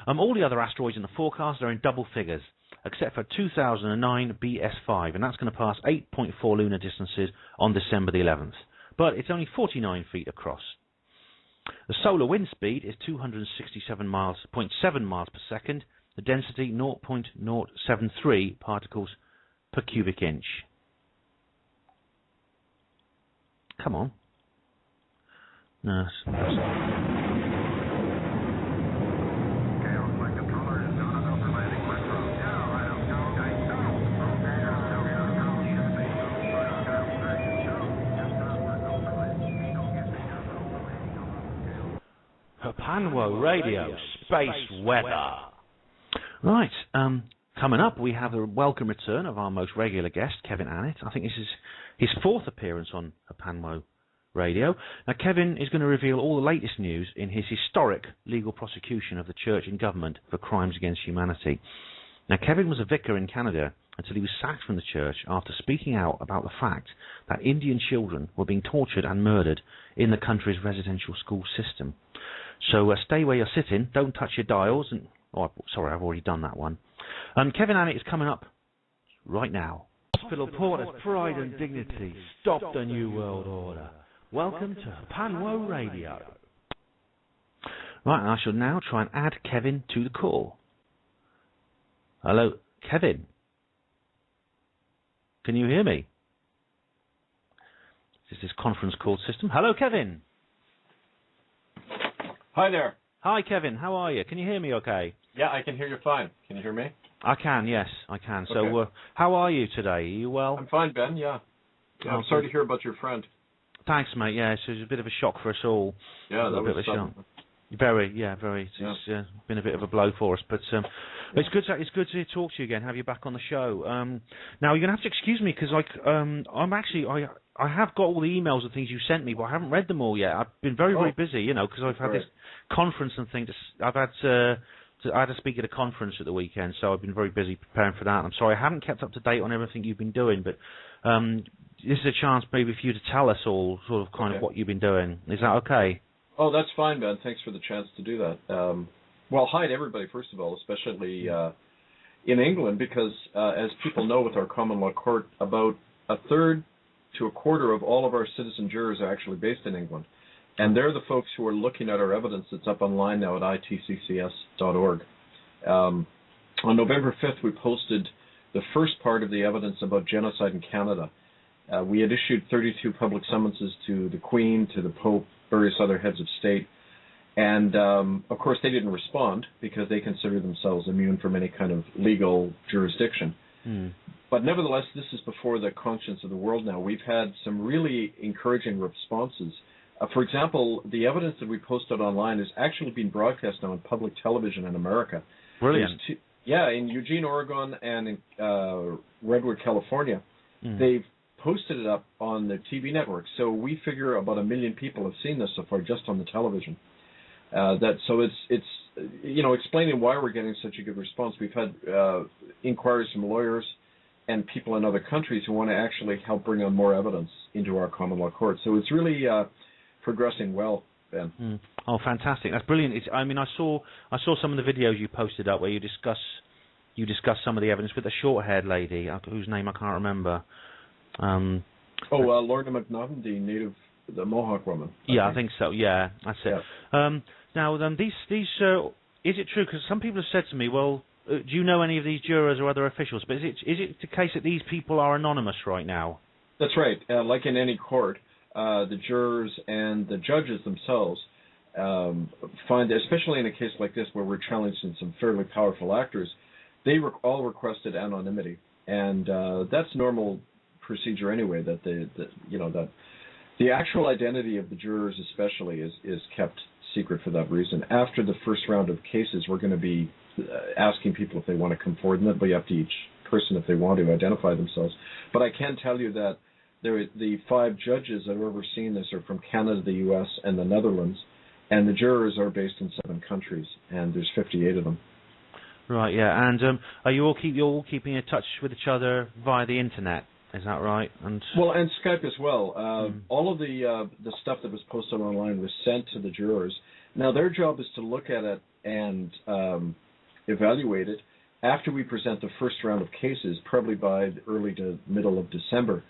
All the other asteroids in the forecast are in double figures, except for 2009 BS5, and that's going to pass 8.4 lunar distances on December the 11th. But it's only 49 feet across. The solar wind speed is 267.7 miles per second. The density 0.073 particles per cubic inch. Come on. No. Hpanwo Radio Space Weather. Right, coming up we have the welcome return of our most regular guest, Kevin Annett. I think this is his fourth appearance on Hpanwo Radio. Now, Kevin is going to reveal all the latest news in his historic legal prosecution of the church and government for crimes against humanity. Now, Kevin was a vicar in Canada until he was sacked from the church after speaking out about the fact that Indian children were being tortured and murdered in the country's residential school system. So stay where you're sitting, don't touch your dials, and sorry, I've already done that one. Kevin Annett is coming up right now. Hospital Porter's pride and dignity, stop the New World Order. Welcome to Hpanwo Radio. Right, and I shall now try and add Kevin to the call. Hello, Kevin. Can you hear me? This is this conference call system. Hello, Kevin. Hi there. Hi, Kevin. How are you? Can you hear me okay? Yeah, I can hear you fine. Can you hear me? I can, yes, I can. Okay. So, how are you today? Are you well? I'm fine, Ben, yeah. I'm sorry to hear about your friend. Thanks, mate. Yeah, so it was a bit of a shock for us all. Yeah, that was a bit of a shock. Very. It's been a bit of a blow for us, but it's good to talk to you again. Have you back on the show? Now you're gonna have to excuse me because I have got all the emails and things you sent me, but I haven't read them all yet. I've been very busy, because I've had this conference and things. I had to speak at a conference at the weekend, so I've been very busy preparing for that. I'm sorry I haven't kept up to date on everything you've been doing, but this is a chance maybe for you to tell us all sort of kind of what you've been doing. Is that okay? Oh, that's fine, Ben. Thanks for the chance to do that. Well, hi to everybody, first of all, especially in England, because as people know with our common law court, about a third to a quarter of all of our citizen jurors are actually based in England. And they're the folks who are looking at our evidence that's up online now at itccs.org. On November 5th, we posted the first part of the evidence about genocide in Canada. We had issued 32 public summonses to the Queen, to the Pope, various other heads of state. And, of course, they didn't respond because they consider themselves immune from any kind of legal jurisdiction. But nevertheless, this is before the conscience of the world now. We've had some really encouraging responses. For example, the evidence that we posted online is actually being broadcast now on public television in America. Brilliant. In Eugene, Oregon, and in Redwood, California. They've posted it up on the TV network. So we figure about 1 million people have seen this so far just on the television. It's explaining why we're getting such a good response. We've had inquiries from lawyers and people in other countries who want to actually help bring on more evidence into our common law court. So it's really progressing well, Ben. Oh, fantastic! That's brilliant. I saw some of the videos you posted up where you discuss some of the evidence with the short-haired lady whose name I can't remember. Lorna McNaughton, the Mohawk woman. I think so. Yeah, that's it. Yeah. Now, these is it true? Because some people have said to me, well, do you know any of these jurors or other officials? But is it the case that these people are anonymous right now? That's right. Like in any court, the jurors and the judges themselves find, especially in a case like this where we're challenging some fairly powerful actors, they all requested anonymity, and that's normal procedure anyway. That the actual identity of the jurors, especially, is kept secret for that reason. After the first round of cases, we're going to be asking people if they want to come forward, and that'll be up to each person if they want to identify themselves. But I can tell you that the 5 judges that are overseeing this are from Canada, the U.S., and the Netherlands, and the jurors are based in 7 countries, and there's 58 of them. Right, yeah, and are you all keeping in touch with each other via the internet? Is that right? And Skype as well. All of the stuff that was posted online was sent to the jurors. Now their job is to look at it and evaluate it after we present the first round of cases, probably by early to middle of December,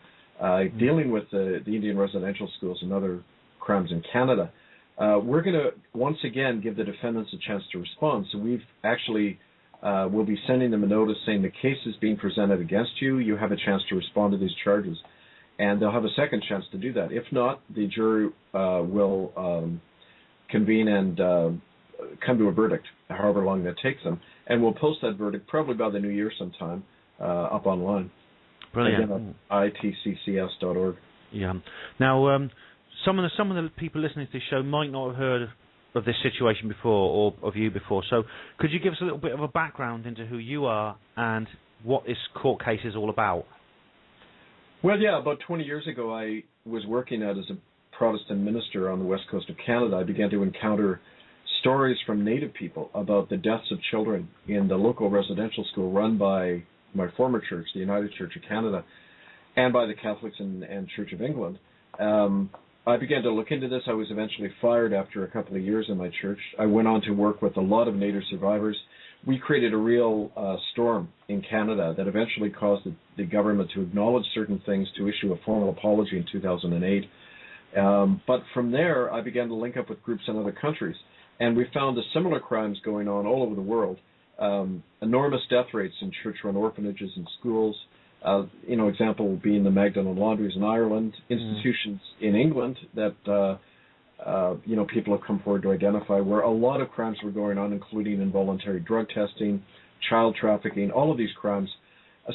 dealing with the Indian residential schools and other crimes in Canada. We're going to once again give the defendants a chance to respond. So we've actually we'll be sending them a notice saying the case is being presented against you. You have a chance to respond to these charges. And they'll have a second chance to do that. If not, the jury will convene and come to a verdict, however long that takes them. And we'll post that verdict probably by the new year sometime up online. Brilliant. Again, itccs.org. Yeah. Now, some of the people listening to this show might not have heard of this situation before or of you before. So could you give us a little bit of a background into who you are and what this court case is all about? Well, yeah, about 20 years ago, I was working as a Protestant minister on the west coast of Canada. I began to encounter stories from Native people about the deaths of children in the local residential school run by my former church, the United Church of Canada, and by the Catholics and Church of England. I began to look into this. I was eventually fired after a couple of years in my church. I went on to work with a lot of Native survivors. We created a real storm in Canada that eventually caused the government to acknowledge certain things, to issue a formal apology in 2008. But from there, I began to link up with groups in other countries, and we found the similar crimes going on all over the world. Enormous death rates in church-run orphanages and schools. Example being the Magdalen Laundries in Ireland, institutions in England that people have come forward to identify where a lot of crimes were going on, including involuntary drug testing, child trafficking, all of these crimes.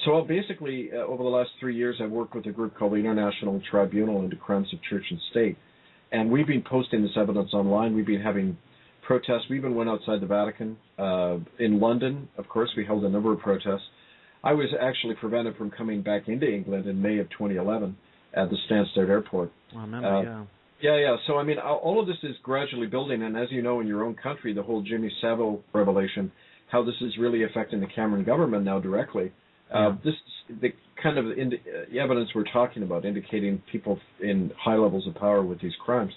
So basically, over the last 3 years, I've worked with a group called the International Tribunal into Crimes of Church and State, and we've been posting this evidence online. We've been having protests. We even went outside the Vatican. In London, of course, we held a number of protests. I was actually prevented from coming back into England in May of 2011 at the Stansted Airport. I remember, Yeah. So, I mean, all of this is gradually building, and as you know, in your own country, the whole Jimmy Savile revelation, how this is really affecting the Cameron government now directly. This is the kind of evidence we're talking about, indicating people in high levels of power with these crimes.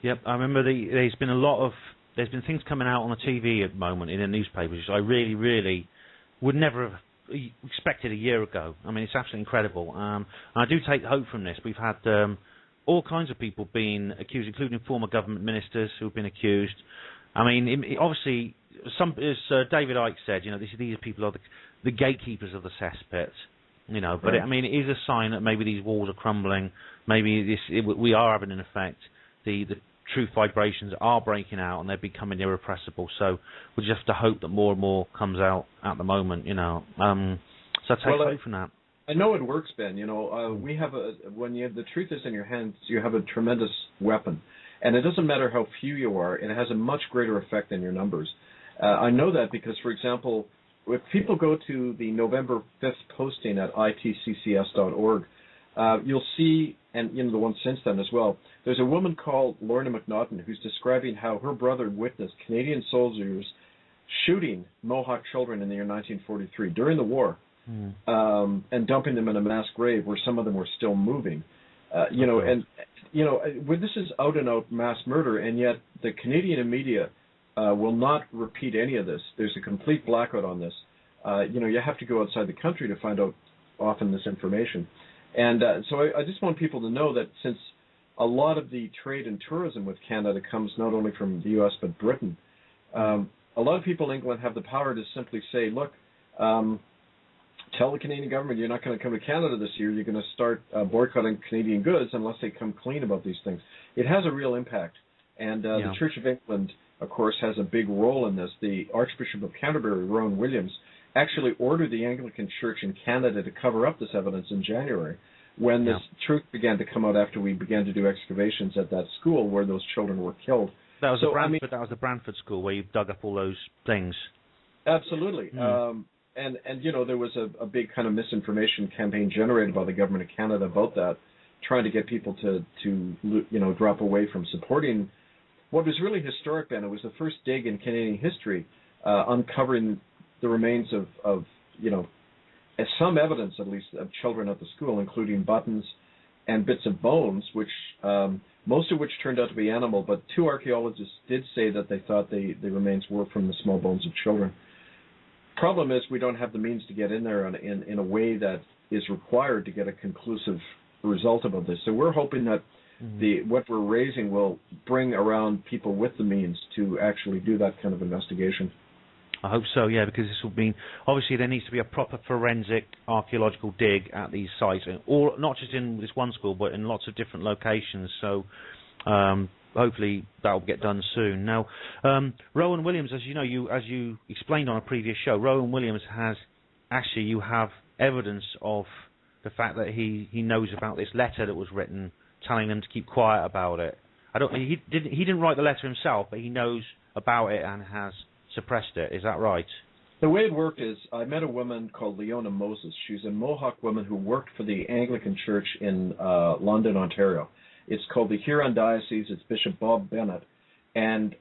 Yep, I remember there's been things coming out on the TV at the moment in the newspapers which I really, really would never have expected a year ago. I mean, it's absolutely incredible. I do take hope from this. We've had all kinds of people being accused, including former government ministers who have been accused. I mean, obviously, as David Icke said, these people are the gatekeepers of the cesspit. But right. it is a sign that maybe these walls are crumbling. Maybe we are having an effect. The truth vibrations are breaking out and they're becoming irrepressible. So we just have to hope that more and more comes out at the moment. So I take hope from that. I know it works, Ben. We have when the truth is in your hands, you have a tremendous weapon, and it doesn't matter how few you are; it has a much greater effect than your numbers. I know that because, for example, if people go to the November 5th posting at itccs.org, you'll see, and the one since then as well. There's a woman called Lorna McNaughton who's describing how her brother witnessed Canadian soldiers shooting Mohawk children in the year 1943 during the war. And dumping them in a mass grave where some of them were still moving, where this is out and out mass murder, and yet the Canadian media will not repeat any of this. There's a complete blackout on this. You have to go outside the country to find out often this information, and so I just want people to know that since a lot of the trade and tourism with Canada comes not only from the U.S. but Britain, a lot of people in England have the power to simply say, look. Tell the Canadian government you're not going to come to Canada this year. You're going to start boycotting Canadian goods unless they come clean about these things. It has a real impact. And the Church of England, of course, has a big role in this. The Archbishop of Canterbury, Rowan Williams, actually ordered the Anglican Church in Canada to cover up this evidence in January when this truth began to come out after we began to do excavations at that school where those children were killed. That was that was the Brantford school where you dug up all those things. Absolutely. And there was a big kind of misinformation campaign generated by the government of Canada about that, trying to get people to drop away from supporting what was really historic then. It was the first dig in Canadian history, uncovering the remains of some evidence at least of children at the school, including buttons and bits of bones, which most of which turned out to be animal, but two archaeologists did say that they thought the remains were from the small bones of children. Problem is we don't have the means to get in there in a way that is required to get a conclusive result about this. So we're hoping that what we're raising will bring around people with the means to actually do that kind of investigation. I hope so, yeah, because this will mean, obviously there needs to be a proper forensic archaeological dig at these sites, or not just in this one school, but in lots of different locations. So hopefully that will get done soon. Now, Rowan Williams, as you know, as you explained on a previous show, Rowan Williams you have evidence of the fact that he knows about this letter that was written, telling them to keep quiet about it. He didn't write the letter himself, but he knows about it and has suppressed it. Is that right? The way it worked is I met a woman called Leona Moses. She's a Mohawk woman who worked for the Anglican Church in London, Ontario. It's called the Huron Diocese. It's Bishop Bob Bennett. And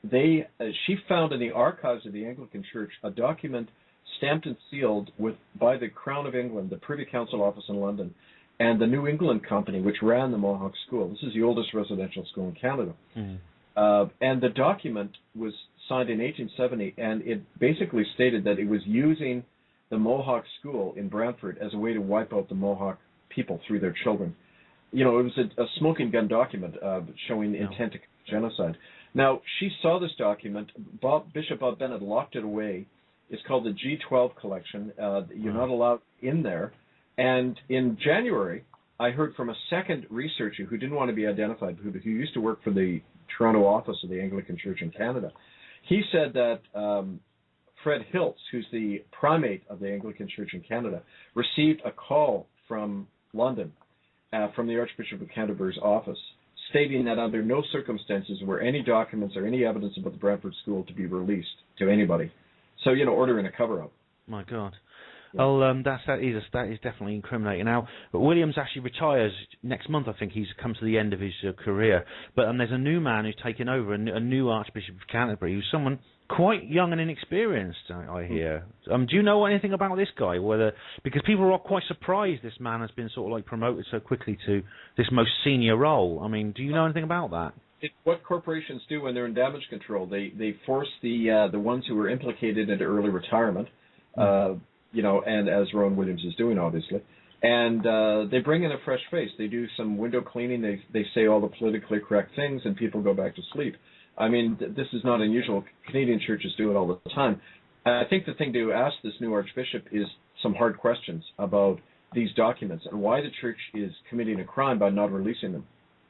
she found in the archives of the Anglican Church a document stamped and sealed by the Crown of England, the Privy Council office in London, and the New England Company, which ran the Mohawk School. This is the oldest residential school in Canada. And the document was signed in 1870, and it basically stated that it was using the Mohawk School in Brantford as a way to wipe out the Mohawk people through their children. It was a smoking gun document showing intent to genocide. Now, she saw this document. Bishop Bob Bennett locked it away. It's called the G12 collection. You're not allowed in there. And in January, I heard from a second researcher who didn't want to be identified, who used to work for the Toronto office of the Anglican Church in Canada. He said that Fred Hiltz, who's the primate of the Anglican Church in Canada, received a call from London, from the Archbishop of Canterbury's office, stating that under no circumstances were any documents or any evidence about the Brantford School to be released to anybody. So, ordering a cover-up. My God. Yeah. Well, that is definitely incriminating. Now, Williams actually retires next month. I think he's come to the end of his career. But there's a new man who's taken over, a new Archbishop of Canterbury, who's someone quite young and inexperienced, I hear. Do you know anything about this guy? Because people are quite surprised this man has been sort of like promoted so quickly to this most senior role. I mean, do you know anything about that? It's what corporations do when they're in damage control. They force the ones who were implicated into early retirement. And as Rowan Williams is doing, obviously. And they bring in a fresh face. They do some window cleaning. They say all the politically correct things, and people go back to sleep. I mean, this is not unusual. Canadian churches do it all the time. I think the thing to ask this new archbishop is some hard questions about these documents and why the church is committing a crime by not releasing them.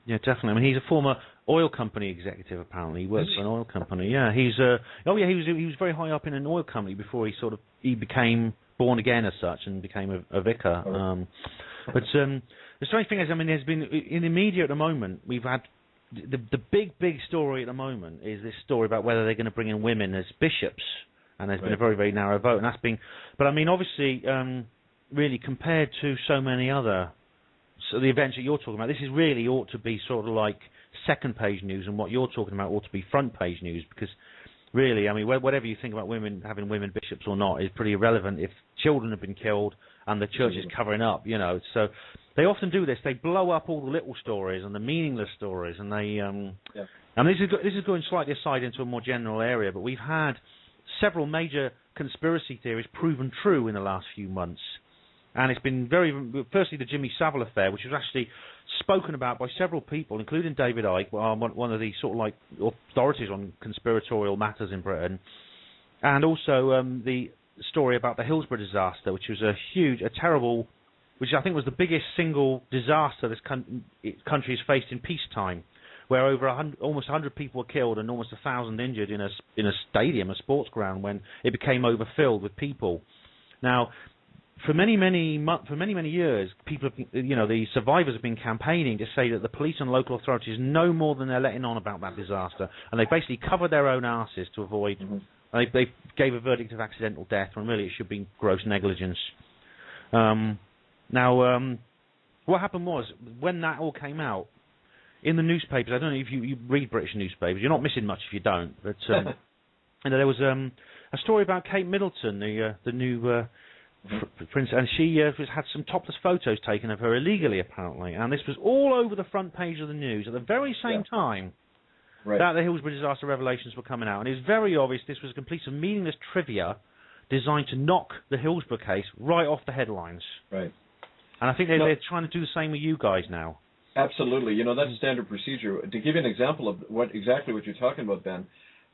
Yeah, definitely. I mean, he's a former oil company executive. Apparently, he works for an oil company. Yeah, he was very high up in an oil company before he became born again as such and became a vicar. But the strange thing is, I mean, there's been in the media at the moment. We've had the big story at the moment is this story about whether they're going to bring in women as bishops, and there's been a very, very narrow vote, and that's been. But I mean, obviously, really compared to so many other. So the events that you're talking about, this is really ought to be sort of like second page news, and what you're talking about ought to be front page news, because really, I mean, whatever you think about having women bishops or not is pretty irrelevant if children have been killed and the church is covering up, So they often do this. They blow up all the little stories and the meaningless stories, and they. And this is going slightly aside into a more general area, but we've had several major conspiracy theories proven true in the last few months. And it's been firstly the Jimmy Savile affair, which was actually spoken about by several people, including David Icke, one of the sort of like authorities on conspiratorial matters in Britain, and also the story about the Hillsborough disaster, which was a terrible, which I think was the biggest single disaster this country has faced in peacetime, where almost 100 people were killed and almost 1,000 injured in a stadium, a sports ground, when it became overfilled with people. Now, for many years, people, the survivors have been campaigning to say that the police and local authorities know more than they're letting on about that disaster, and they basically covered their own asses to avoid. They gave a verdict of accidental death, when really it should be gross negligence. Now, what happened was, when that all came out in the newspapers, I don't know if you read British newspapers. You're not missing much if you don't. But there was a story about Kate Middleton, the new. Prince, and she had some topless photos taken of her illegally, apparently, and this was all over the front page of the news at the very same time that the Hillsborough disaster revelations were coming out, and it was very obvious this was a complete and meaningless trivia designed to knock the Hillsborough case right off the headlines. Right. And I think they're trying to do the same with you guys now. Absolutely. That's standard procedure. To give you an example of exactly what you're talking about, Ben,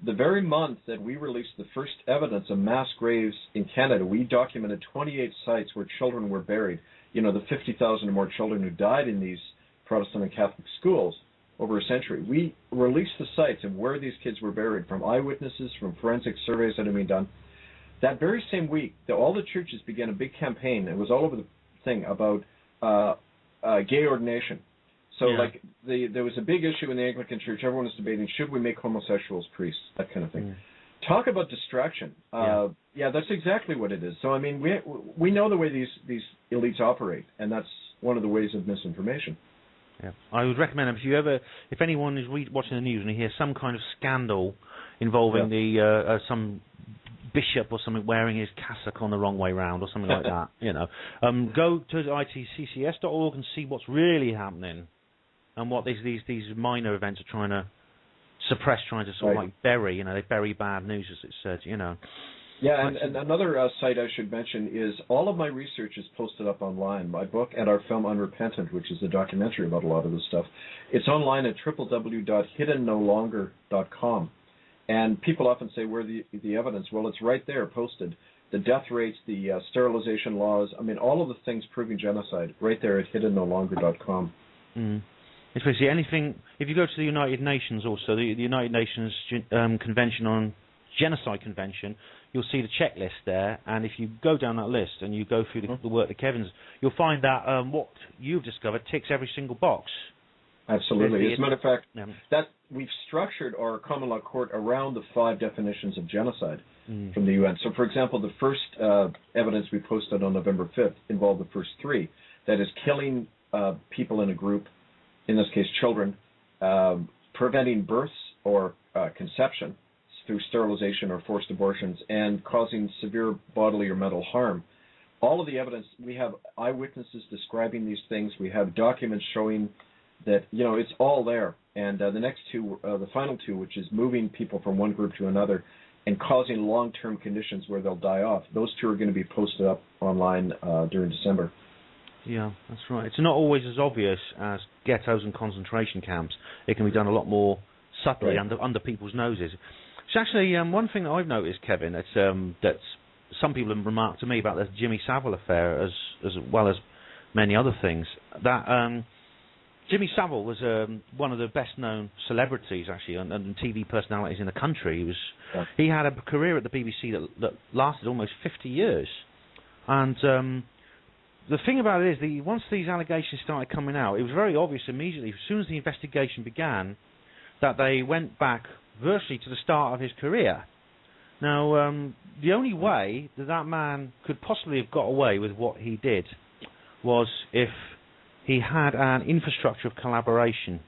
the very month that we released the first evidence of mass graves in Canada, we documented 28 sites where children were buried. The 50,000 or more children who died in these Protestant and Catholic schools over a century. We released the sites of where these kids were buried from eyewitnesses, from forensic surveys that had been done. That very same week, all the churches began a big campaign. It was all over the thing about gay ordination. So, there was a big issue in the Anglican Church. Everyone was debating, should we make homosexuals priests, that kind of thing. Talk about distraction. That's exactly what it is. So, I mean, we know the way these elites operate, and that's one of the ways of misinformation. Yeah, I would recommend if anyone is watching the news and you hear some kind of scandal involving some bishop or something wearing his cassock on the wrong way round or something like that, go to itccs.org and see what's really happening. And what these minor events are trying to suppress, trying to sort of like bury, they bury bad news, as it said, Yeah, and another site I should mention is all of my research is posted up online. My book and our film Unrepentant, which is a documentary about a lot of this stuff, it's online at www.hiddennolonger.com. And people often say, where the evidence? Well, it's right there posted. The death rates, the sterilization laws, all of the things proving genocide, right there at hiddennolonger.com. Especially anything, if you go to the United Nations also, the United Nations Convention on Genocide Convention, you'll see the checklist there, and if you go down that list and you go through the work that Kevin's, you'll find that what you've discovered ticks every single box. Absolutely. As a matter of fact, that we've structured our common law court around the 5 definitions of genocide from the UN. So, for example, the first evidence we posted on November 5th involved the first 3. That is killing people in a group, in this case children, preventing births or conception through sterilization or forced abortions, and causing severe bodily or mental harm. All of the evidence, we have eyewitnesses describing these things. We have documents showing that, it's all there. And the next 2, the final 2, which is moving people from one group to another and causing long-term conditions where they'll die off, those 2 are going to be posted up online during December. Yeah, that's right. It's not always as obvious as ghettos and concentration camps. It can be done a lot more subtly under people's noses. It's actually one thing that I've noticed, Kevin, that's some people have remarked to me about the Jimmy Savile affair, as well as many other things, that Jimmy Savile was one of the best-known celebrities, actually, and TV personalities in the country. He had a career at the BBC that lasted almost 50 years. And the thing about it is, once these allegations started coming out, it was very obvious immediately, as soon as the investigation began, that they went back virtually to the start of his career. Now, the only way that man could possibly have got away with what he did was if he had an infrastructure of collaboration,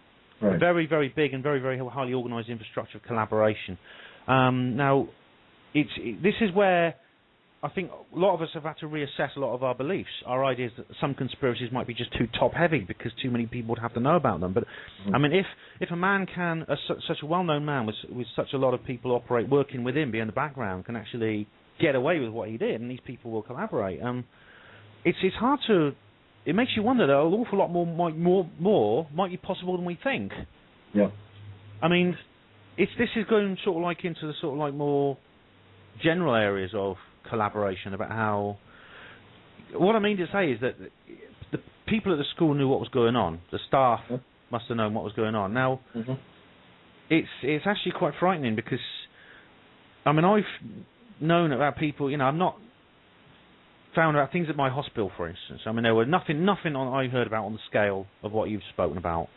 a very, very big and very, very highly organised infrastructure of collaboration. Now, this is where I think a lot of us have had to reassess a lot of our beliefs, our ideas that some conspiracies might be just too top-heavy because too many people would have to know about them. But, I mean, if a man can, such a well-known man with such a lot of people working with him, be in the background, can actually get away with what he did, and these people will collaborate, it's hard to... It makes you wonder that an awful lot more might be possible than we think. Yeah. I mean, this is going sort of like into the sort of like more general areas of collaboration about how... What I mean to say is that the people at the school knew what was going on. The staff must have known what was going on. Now, it's actually quite frightening because, I mean, I've known about people, I've not found out things at my hospital, for instance. I mean, there were nothing I heard about on the scale of what you've spoken about.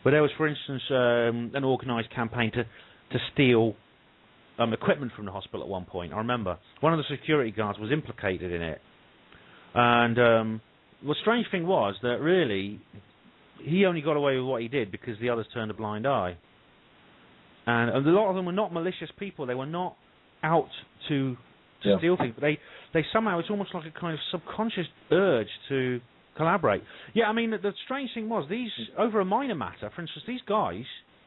But there was, for instance, an organised campaign to steal equipment from the hospital at one point. I remember one of the security guards was implicated in it. And the strange thing was that really he only got away with what he did because the others turned a blind eye. And a lot of them were not malicious people. They were not out to steal things. But they somehow, it's almost like a kind of subconscious urge to collaborate. Yeah, I mean, the strange thing was, over a minor matter, for instance, these guys,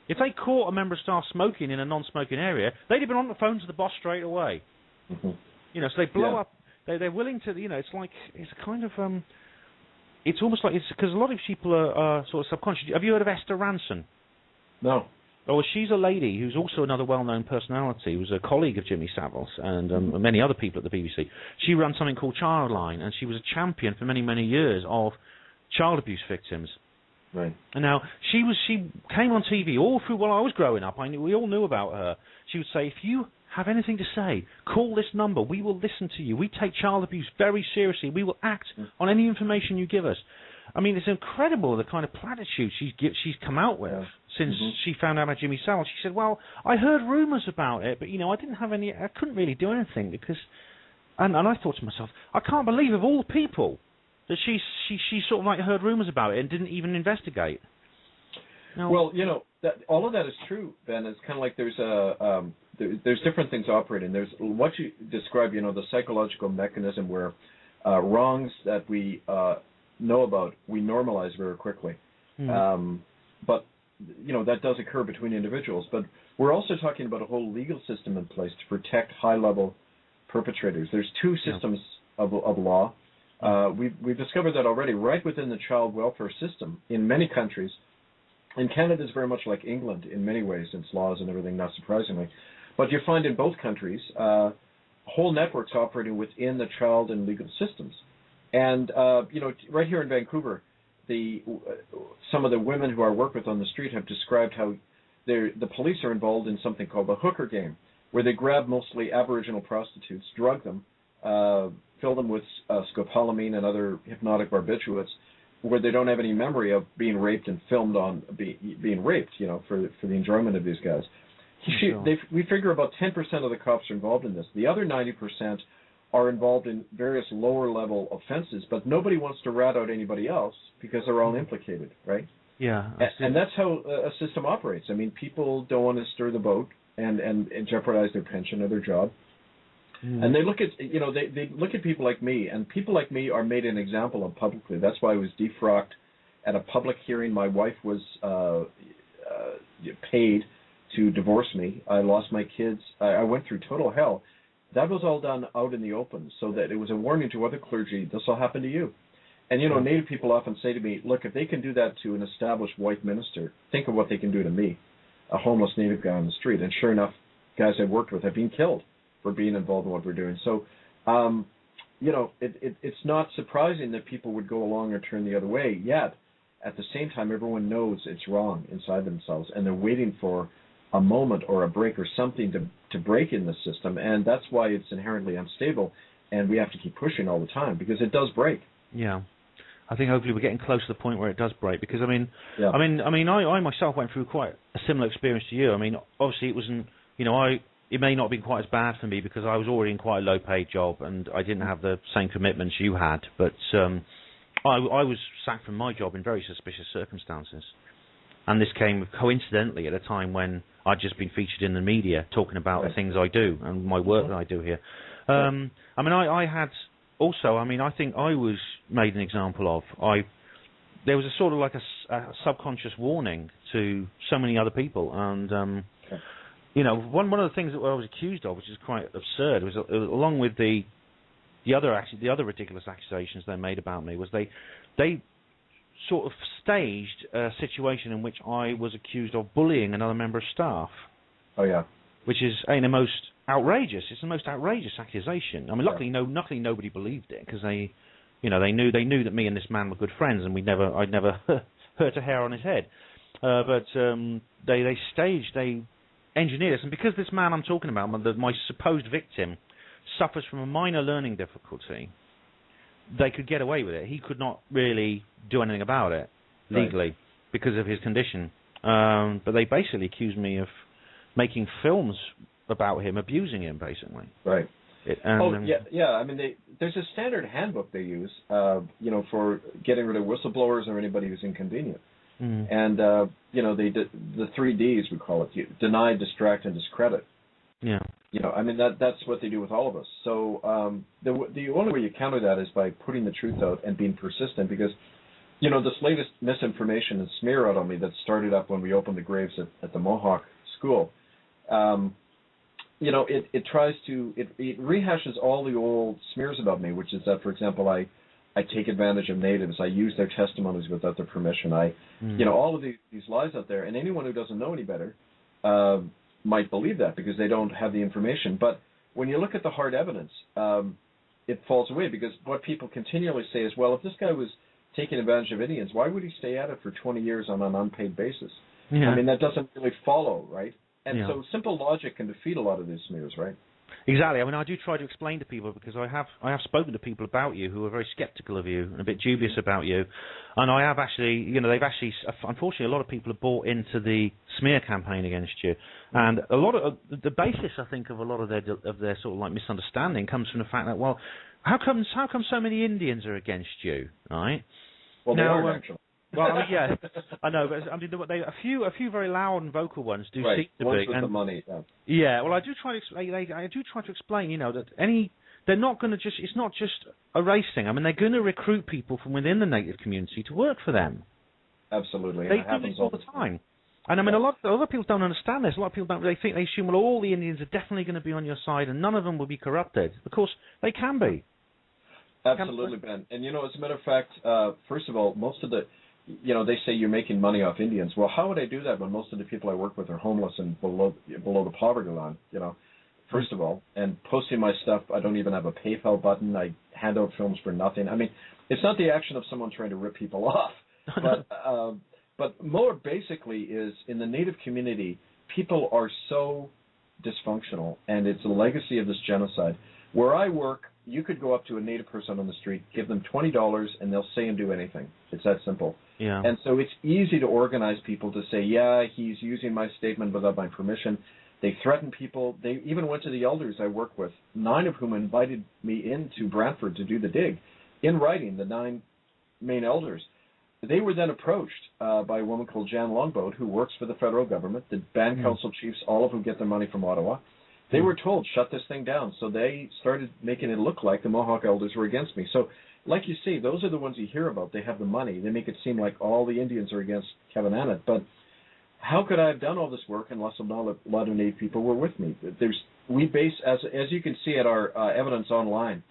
if they caught a member of staff smoking in a non-smoking area, they'd have been on the phone to the boss straight away. So they blow up. They're willing to, it's like, it's a kind of, it's almost like, because a lot of people are sort of subconscious. Have you heard of Esther Ranson? No. Oh, well, she's a lady who's also another well-known personality, who's a colleague of Jimmy Savile's and many other people at the BBC. She runs something called Childline, and she was a champion for many, many years of child abuse victims. Right. And now, she came on TV all through while I was growing up. We all knew about her. She would say, if you have anything to say, call this number. We will listen to you. We take child abuse very seriously. We will act on any information you give us. I mean, it's incredible the kind of platitudes she's come out with since she found out about Jimmy Savile. She said, well, I heard rumours about it, but, I couldn't really do anything because... And I thought to myself, I can't believe of all the people that she sort of like heard rumours about it and didn't even investigate. Now, well, all of that is true, Ben. It's kind of like there's different things operating. There's what you describe, the psychological mechanism where wrongs that we know about, we normalize very quickly. But, that does occur between individuals. But we're also talking about a whole legal system in place to protect high-level perpetrators. There's two systems of law. We've discovered that already right within the child welfare system in many countries. And Canada is very much like England in many ways, its laws and everything, not surprisingly. But you find in both countries whole networks operating within the child and legal systems. And, right here in Vancouver, some of the women who I work with on the street have described how the police are involved in something called the hooker game, where they grab mostly Aboriginal prostitutes, drug them, fill them with scopolamine and other hypnotic barbiturates, where they don't have any memory of being raped and filmed on being raped, for the enjoyment of these guys. We figure about 10% of the cops are involved in this. The other 90% are involved in various lower-level offenses, but nobody wants to rat out anybody else because they're all implicated, right? Yeah. And that's how a system operates. I mean, people don't want to stir the boat and jeopardize their pension or their job. And they look at, they look at people like me, and people like me are made an example of publicly. That's why I was defrocked at a public hearing. My wife was paid to divorce me. I lost my kids. I went through total hell. That was all done out in the open, so that it was a warning to other clergy, this will happen to you. And, Native people often say to me, look, if they can do that to an established white minister, think of what they can do to me, a homeless Native guy on the street. And sure enough, guys I've worked with have been killed for being involved in what we're doing. So, it's not surprising that people would go along or turn the other way, yet at the same time, everyone knows it's wrong inside themselves, and they're waiting for a moment or a break or something to break in the system, and that's why it's inherently unstable, and we have to keep pushing all the time, because it does break. Yeah. I think hopefully we're getting close to the point where it does break, because, I myself went through quite a similar experience to you. I mean, obviously it wasn't, it may not have been quite as bad for me because I was already in quite a low-paid job and I didn't have the same commitments you had. But I was sacked from my job in very suspicious circumstances. And this came coincidentally at a time when I'd just been featured in the media talking about the things I do and my work that I do here. I had also, I think I was made an example of. There was a sort of like a subconscious warning to so many other people. And... one of the things that I was accused of, which is quite absurd, was along with the other ridiculous accusations they made about me, was they sort of staged a situation in which I was accused of bullying another member of staff. Oh yeah. Which is the most outrageous. It's the most outrageous accusation. I mean, luckily nobody believed it because they knew that me and this man were good friends, and I'd never hurt a hair on his head. But they engineer this, and because this man I'm talking about, my supposed victim, suffers from a minor learning difficulty, they could get away with it. He could not really do anything about it legally because of his condition. But they basically accused me of making films about him, abusing him, basically. Right. There's a standard handbook they use, for getting rid of whistleblowers or anybody who's inconvenient. And, the 3 Ds, we call it, deny, distract, and discredit. Yeah. That's what they do with all of us. So the only way you counter that is by putting the truth out and being persistent, because, this latest misinformation and smear out on me that started up when we opened the graves at the Mohawk school, it tries to, it rehashes all the old smears about me, which is that, for example, I take advantage of natives. I use their testimonies without their permission. All of these lies out there. And anyone who doesn't know any better might believe that because they don't have the information. But when you look at the hard evidence, it falls away, because what people continually say is, well, if this guy was taking advantage of Indians, why would he stay at it for 20 years on an unpaid basis? Yeah. That doesn't really follow, right? And so simple logic can defeat a lot of these smears, right? Exactly. I do try to explain to people, because I have spoken to people about you who are very sceptical of you and a bit dubious about you, and I have actually, they've actually, unfortunately, a lot of people have bought into the smear campaign against you, and a lot of the basis, I think, of a lot of their sort of like misunderstanding comes from the fact that, well, how come so many Indians are against you, right? Well, they are actually. Well, yeah, I know, but a few very loud and vocal ones do seem to ones be. With the money. Yeah, well, I do try to explain, that they're not going to just. It's not just a race thing. They're going to recruit people from within the native community to work for them. Absolutely, they do this all the time. And a lot of people don't understand this. A lot of people don't. They assume, well, all the Indians are definitely going to be on your side, and none of them will be corrupted. Of course, they can be. Absolutely, Ben. And as a matter of fact, first of all, most of the they say you're making money off Indians. Well, how would I do that when most of the people I work with are homeless and below the poverty line, first of all, and posting my stuff, I don't even have a PayPal button. I hand out films for nothing. It's not the action of someone trying to rip people off, but more basically is in the Native community, people are so dysfunctional, and it's a legacy of this genocide. Where I work, you could go up to a Native person on the street, give them $20, and they'll say and do anything. It's that simple. Yeah. And so it's easy to organize people to say, yeah, he's using my statement without my permission. They threaten people. They even went to the elders I work with, 9 of whom invited me into Brantford to do the dig, in writing, the 9 main elders. They were then approached by a woman called Jan Longboat, who works for the federal government, the band council chiefs, all of whom get their money from Ottawa. They were told, shut this thing down. So they started making it look like the Mohawk elders were against me. So, like you see, those are the ones you hear about. They have the money. They make it seem like all the Indians are against Kevin Annett. But how could I have done all this work unless a lot of Native people were with me? We base, as you can see at our evidence online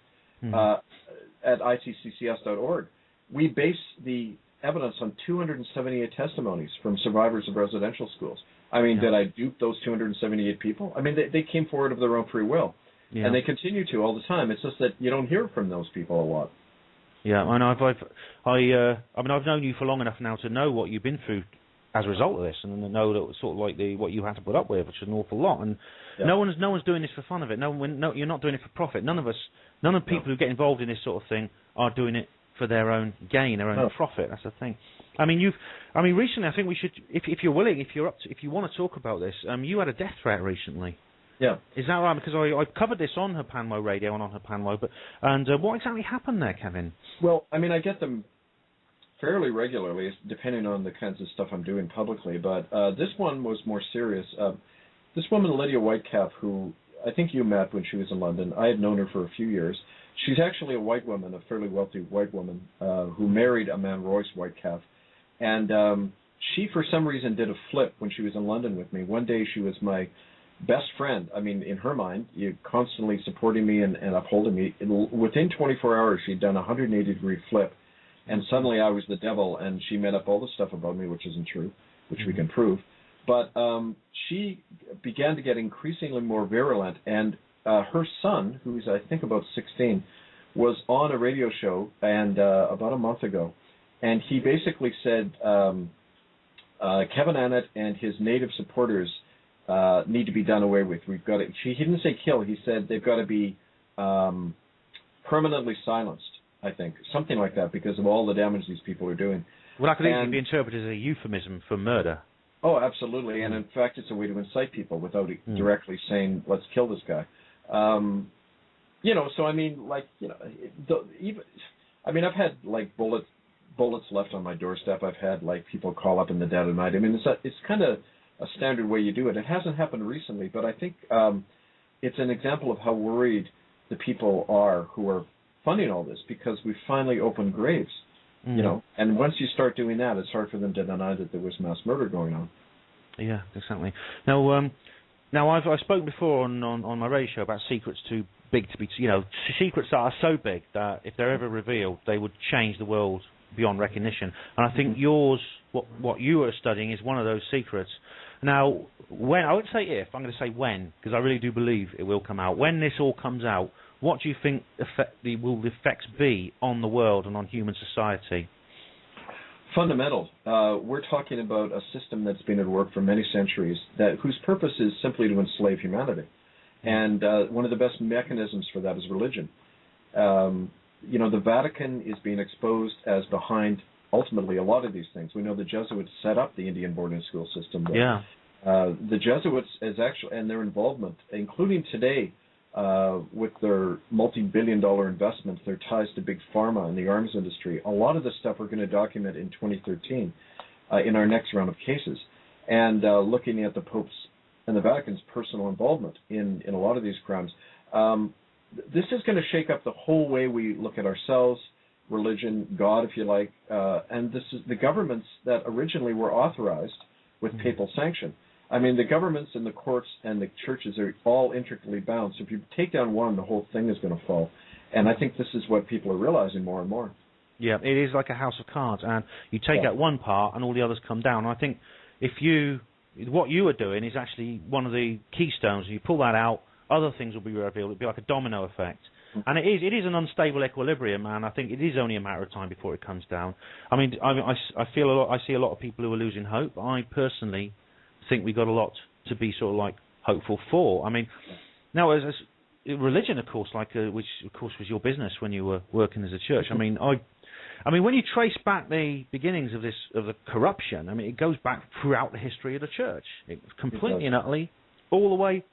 at itccs.org, we base the evidence on 278 testimonies from survivors of residential schools. I mean, did I dupe those 278 people? I mean, they came forward of their own free will, and they continue to all the time. It's just that you don't hear from those people a lot. Yeah, and I've known you for long enough now to know what you've been through as a result of this, and know that sort of like what you had to put up with, which is an awful lot. And no one's doing this for fun of it. No, you're not doing it for profit. None of people who get involved in this sort of thing are doing it for their own gain, their own profit. That's the thing. I mean, recently, I think we should, if you're willing, if you want to talk about this, you had a death threat recently. Yeah. Is that right? Because I covered this on Hpanwo Radio and on Hpanwo, and what exactly happened there, Kevin? Well, I mean, I get them fairly regularly, depending on the kinds of stuff I'm doing publicly, but this one was more serious. This woman, Lydia Whitecalf, who I think you met when she was in London, I had known her for a few years. She's actually a white woman, a fairly wealthy white woman, who married a man, Royce Whitecalf. And she, for some reason, did a flip when she was in London with me. One day she was my best friend. I mean, in her mind, you're constantly supporting me and upholding me. Within 24 hours, she'd done a 180-degree flip. And suddenly I was the devil, and she made up all the stuff about me, which isn't true, which we can prove. But she began to get increasingly more virulent, and her son, who's I think about 16, was on a radio show and about a month ago, and he basically said Kevin Annett and his Native supporters need to be done away with. He didn't say kill. He said they've got to be permanently silenced, I think, something like that, because of all the damage these people are doing. Well, that could easily be interpreted as a euphemism for murder. Oh, absolutely, and in fact, it's a way to incite people without directly saying, let's kill this guy. So I mean, like, I've had, like, bullets left on my doorstep. I've had, like, people call up in the dead of night. I mean, it's kind of a standard way you do it. It hasn't happened recently, but I think it's an example of how worried the people are who are funding all this, because we finally opened graves, and once you start doing that, it's hard for them to deny that there was mass murder going on. Yeah, exactly. Now I've spoken before on my radio show about secrets too big to be, secrets that are so big that if they're ever revealed, they would change the world beyond recognition. And I think yours, what you are studying, is one of those secrets. Now, when I would say if, I'm going to say when, because I really do believe it will come out. When this all comes out, what do you think will the effects be on the world and on human society? Fundamental. We're talking about a system that's been at work for many centuries, whose purpose is simply to enslave humanity. And one of the best mechanisms for that is religion. The Vatican is being exposed as behind, ultimately, a lot of these things. We know the Jesuits set up the Indian boarding school system. The Jesuits, and their involvement, including today, with their multi-billion-dollar investments, their ties to big pharma and the arms industry. A lot of this stuff we're going to document in 2013 in our next round of cases, and looking at the Pope's and the Vatican's personal involvement in a lot of these crimes. This is going to shake up the whole way we look at ourselves, religion, God, if you like, and this is the governments that originally were authorized with papal sanction. I mean, the governments and the courts and the churches are all intricately bound. So if you take down one, the whole thing is going to fall. And I think this is what people are realizing more and more. Yeah, it is like a house of cards. And you take out one part and all the others come down. And I think what you are doing is actually one of the keystones. You pull that out, other things will be revealed. It'll be like a domino effect. And it is an unstable equilibrium, and I think it is only a matter of time before it comes down. I mean, I see a lot of people who are losing hope. I personally think we've got a lot to be sort of like hopeful for. I mean, now as religion, of course, which of course was your business when you were working as a church. I mean, when you trace back the beginnings of the corruption, I mean, it goes back throughout the history of the church, completely and utterly, all the way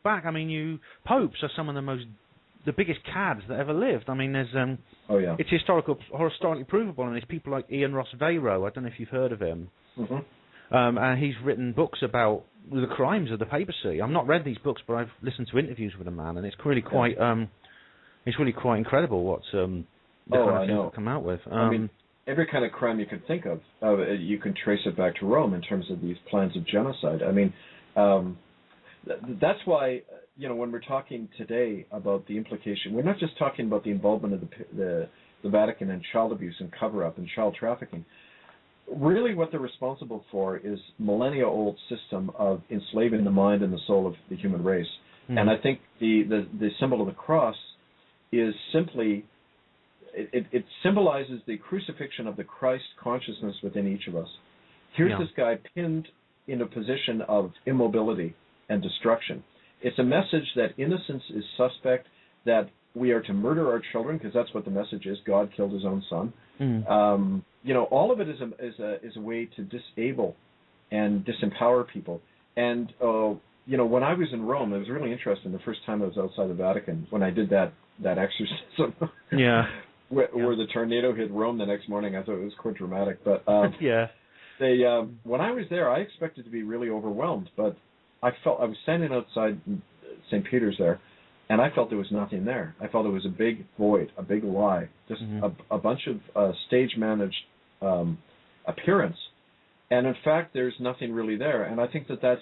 back. I mean, popes are some of the biggest cads that ever lived. I mean, there's it's historically provable, and there's people like Ian Ross Vero. I don't know if you've heard of him. Mm-hmm. And he's written books about the crimes of the papacy. I've not read these books, but I've listened to interviews with the man, and it's really quite incredible what's the kind of things that come out with. I mean, every kind of crime you could think of, you can trace it back to Rome in terms of these plans of genocide. I mean, that's why when we're talking today about the implication, we're not just talking about the involvement of the Vatican in child abuse and cover-up and child trafficking. Really what they're responsible for is millennia-old system of enslaving the mind and the soul of the human race. Mm. And I think the symbol of the cross is simply, it symbolizes the crucifixion of the Christ consciousness within each of us. Here's this guy pinned in a position of immobility and destruction. It's a message that innocence is suspect, that we are to murder our children, because that's what the message is. God killed his own son. Mm. All of it is a way to disable and disempower people. And when I was in Rome, it was really interesting. The first time I was outside the Vatican, when I did that exorcism, where the tornado hit Rome the next morning, I thought it was quite dramatic. But when I was there, I expected to be really overwhelmed, but I was standing outside St. Peter's there, and I felt there was nothing there. I felt it was a big void, a big lie, just a bunch of stage-managed appearance. And in fact, there's nothing really there. And I think that's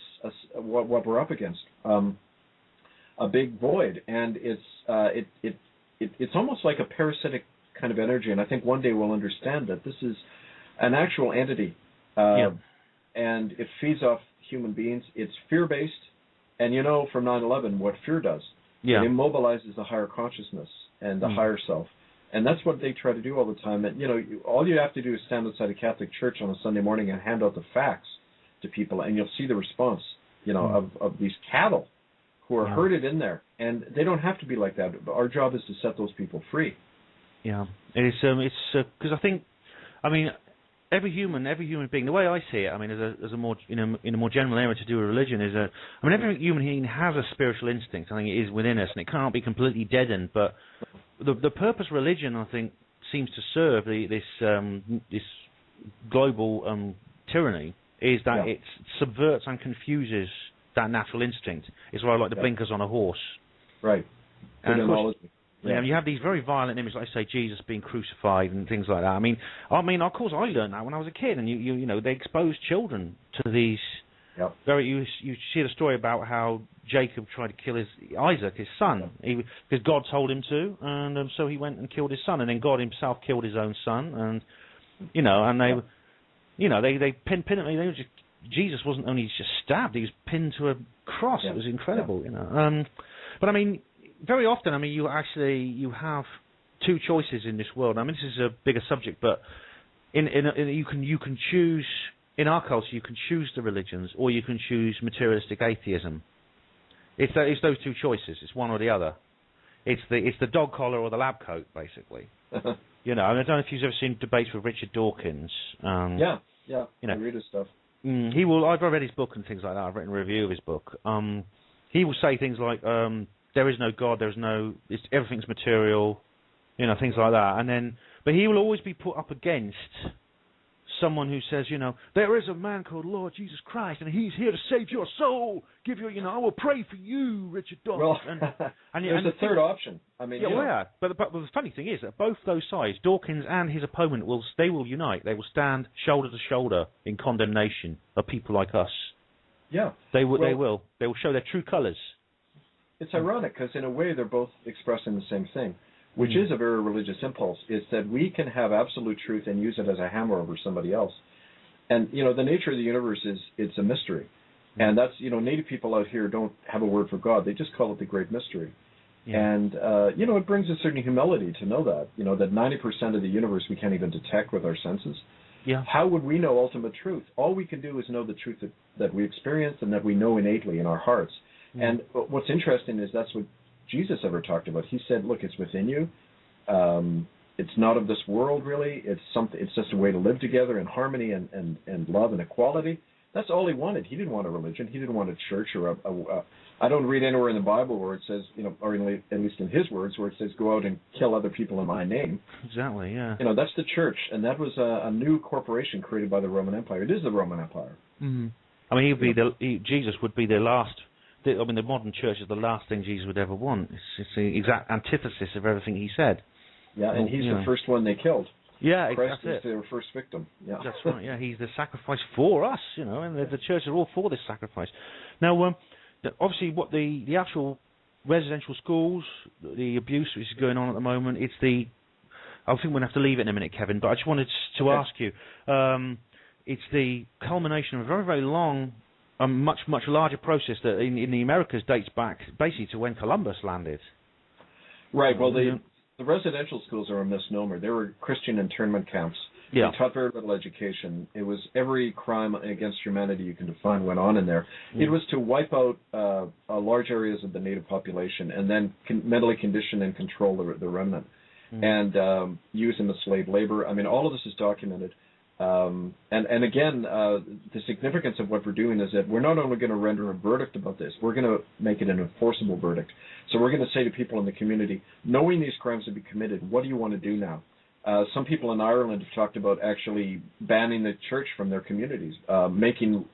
what we're up against, a big void. And it's almost like a parasitic kind of energy. And I think one day we'll understand that this is an actual entity, and it feeds off human beings. It's fear-based. And from 9/11, what fear does. Yeah. It immobilizes the higher consciousness and the higher self. And that's what they try to do all the time. And, all you have to do is stand outside a Catholic church on a Sunday morning and hand out the facts to people, and you'll see the response, of these cattle who are herded in there. And they don't have to be like that. Our job is to set those people free. Yeah. It's because I think, every human being, the way I see it, as a more in a more general area to do with religion is every human being has a spiritual instinct. I think it is within us, and it can't be completely deadened. But the purpose of religion, I think, seems to serve this global tyranny is that it subverts and confuses that natural instinct. It's why I like the blinkers on a horse. Right. And of course, you have these very violent images, like say Jesus being crucified and things like that. Of course, I learned that when I was a kid, and they exposed children to these. Yep. You see the story about how Jacob tried to kill Isaac, his son, because God told him to, and so he went and killed his son, and then God himself killed his own son, and they pinned him. Jesus wasn't only just stabbed; he was pinned to a cross. It was incredible, But very often, you have two choices in this world. This is a bigger subject, but you can choose. In our culture, you can choose the religions, or you can choose materialistic atheism. It's those two choices. It's one or the other. It's the dog collar or the lab coat, basically. I don't know if you've ever seen debates with Richard Dawkins. I read his stuff. I've read his book and things like that. I've written a review of his book. He will say things like, "There is no God. Everything's material," things like that. But he will always be put up against someone who says, there is a man called Lord Jesus Christ, and he's here to save your soul. I will pray for you, Richard Dawkins. Well, there's a third option. But the funny thing is that both those sides, Dawkins and his opponent, will unite. They will stand shoulder to shoulder in condemnation of people like us. Yeah. They will. They will show their true colours. It's ironic because in a way they're both expressing the same thing, which is a very religious impulse, is that we can have absolute truth and use it as a hammer over somebody else. And, the nature of the universe it's a mystery. And that's, Native people out here don't have a word for God. They just call it the great mystery. Yeah. And, it brings a certain humility to know that, that 90% of the universe we can't even detect with our senses. Yeah. How would we know ultimate truth? All we can do is know the truth that we experience and that we know innately in our hearts. And what's interesting is that's what Jesus ever talked about. He said, look, it's within you. It's not of this world, really. It's just a way to live together in harmony and love and equality. That's all he wanted. He didn't want a religion. He didn't want a church or I don't read anywhere in the Bible where it says, or at least in his words, where it says, go out and kill other people in my name. Exactly, yeah. That's the church, and that was a new corporation created by the Roman Empire. It is the Roman Empire. Mm-hmm. I mean, Jesus would be the last. The modern church is the last thing Jesus would ever want. It's the exact antithesis of everything he said. Yeah, and he's the first one they killed. Yeah, Christ that's is their first victim. Yeah, that's right. Yeah, he's the sacrifice for us. And the church are all for this sacrifice. Now, obviously, what the actual residential schools, the abuse which is going on at the moment, I think we're going to have to leave it in a minute, Kevin. But I just wanted to ask you, it's the culmination of a very, very long, much, much larger process that in the Americas dates back basically to when Columbus landed. Right. Well, the residential schools are a misnomer. They were Christian internment camps. Yeah. They taught very little education. It was every crime against humanity you can define went on in there. Mm. It was to wipe out large areas of the native population and then mentally condition and control the remnant and use them as slave labor. I mean, all of this is documented. And again, the significance of what we're doing is that we're not only going to render a verdict about this, we're going to make it an enforceable verdict. So we're going to say to people in the community, knowing these crimes have been committed, what do you want to do now? Some people in Ireland have talked about actually banning the church from their communities, performing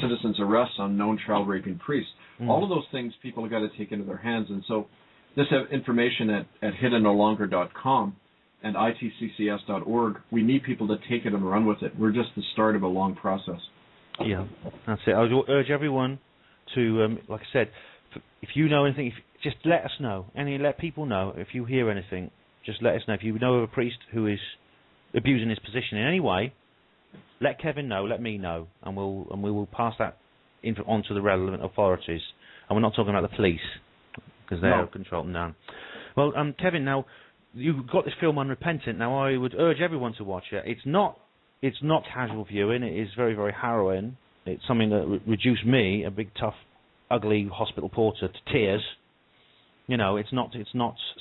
citizens' arrests on known child raping priests. All of those things people have got to take into their hands. And so this information at hiddennolonger.com and itccs.org, we need people to take it and run with it. We're just the start of a long process. Yeah, that's it. I would urge everyone to, like I said, if you know anything, just let us know. Let people know. If you hear anything, just let us know. If you know of a priest who is abusing his position in any way, let Kevin know, let me know, and we will pass that on to the relevant authorities. And we're not talking about the police, because they'll control them down. Well, Kevin, now, you've got this film Unrepentant. Now, I would urge everyone to watch it. It's not casual viewing. It is very, very harrowing. It's something that reduced me, a big, tough, ugly hospital porter, to tears. It's not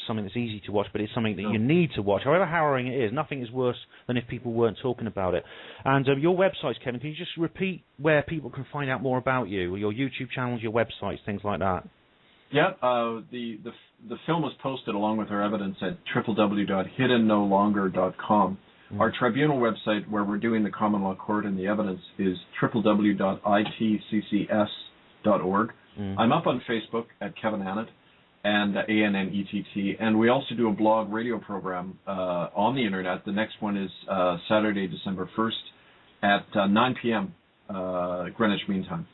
something that's easy to watch, but it's something that you need to watch. However harrowing it is, nothing is worse than if people weren't talking about it. And your websites, Kevin, can you just repeat where people can find out more about you, your YouTube channels, your websites, things like that? Yeah, the film was posted along with our evidence at www.hiddennolonger.com. Our tribunal website, where we're doing the common law court and the evidence, is www.itccs.org. I'm up on Facebook at Kevin Annett and Annett, and we also do a blog radio program on the internet. The next one is Saturday, December 1st at 9 p.m. Greenwich Mean Time.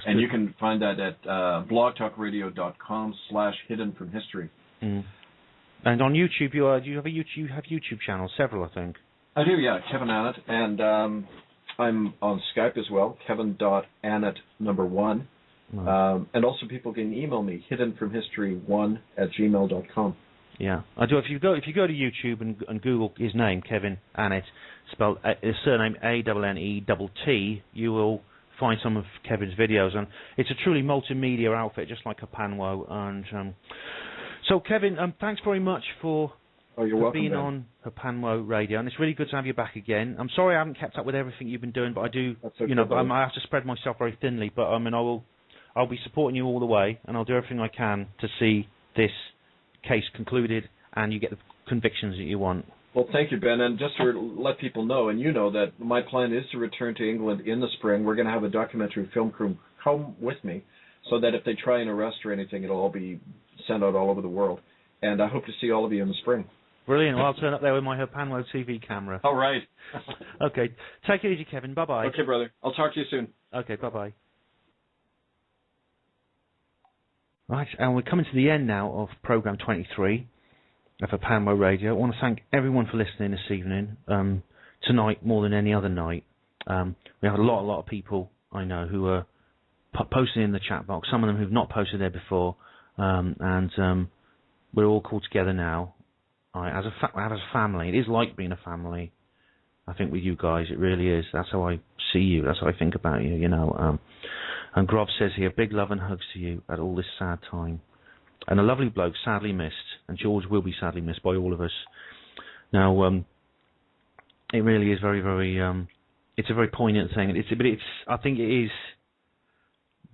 And you can find that at blogtalkradio.com/hiddenfromhistory. And on YouTube, you have YouTube channels, several, I think. I do, yeah, Kevin Annett, and I'm on Skype as well, Kevin.Annett1. And also people can email me, hiddenfromhistory1@gmail.com. Yeah, I do. If you go to YouTube and Google his name, Kevin Annett, spelled his surname Annett, you will find some of Kevin's videos, and it's a truly multimedia outfit, just like Hpanwo. And so, Kevin, thanks very much for being on Hpanwo Radio, and it's really good to have you back again. I'm sorry I haven't kept up with everything you've been doing, but I do. That's okay, but I have to spread myself very thinly. But I'll be supporting you all the way, and I'll do everything I can to see this case concluded, and you get the convictions that you want. Well, thank you, Ben. And just to let people know, and you know, that my plan is to return to England in the spring. We're going to have a documentary film crew come with me, so that if they try and arrest or anything, it'll all be sent out all over the world. And I hope to see all of you in the spring. Brilliant. Well, I'll turn up there with my Hpanwo TV camera. All right. Okay. Take it easy, Kevin. Bye-bye. Okay, brother. I'll talk to you soon. Okay, bye-bye. Right, and we're coming to the end now of Programme 23 of Hpanwo Radio. I want to thank everyone for listening this evening. Tonight, more than any other night, we have a lot of people I know who are posting in the chat box, some of them who've not posted there before, and we're all called together now. As a family. It is like being a family, I think, with you guys. It really is. That's how I see you. That's how I think about you, And Grov says here, big love and hugs to you at all this sad time. And a lovely bloke, sadly missed, and George will be sadly missed by all of us. Now, it really is very, very, it's a very poignant thing. I think it is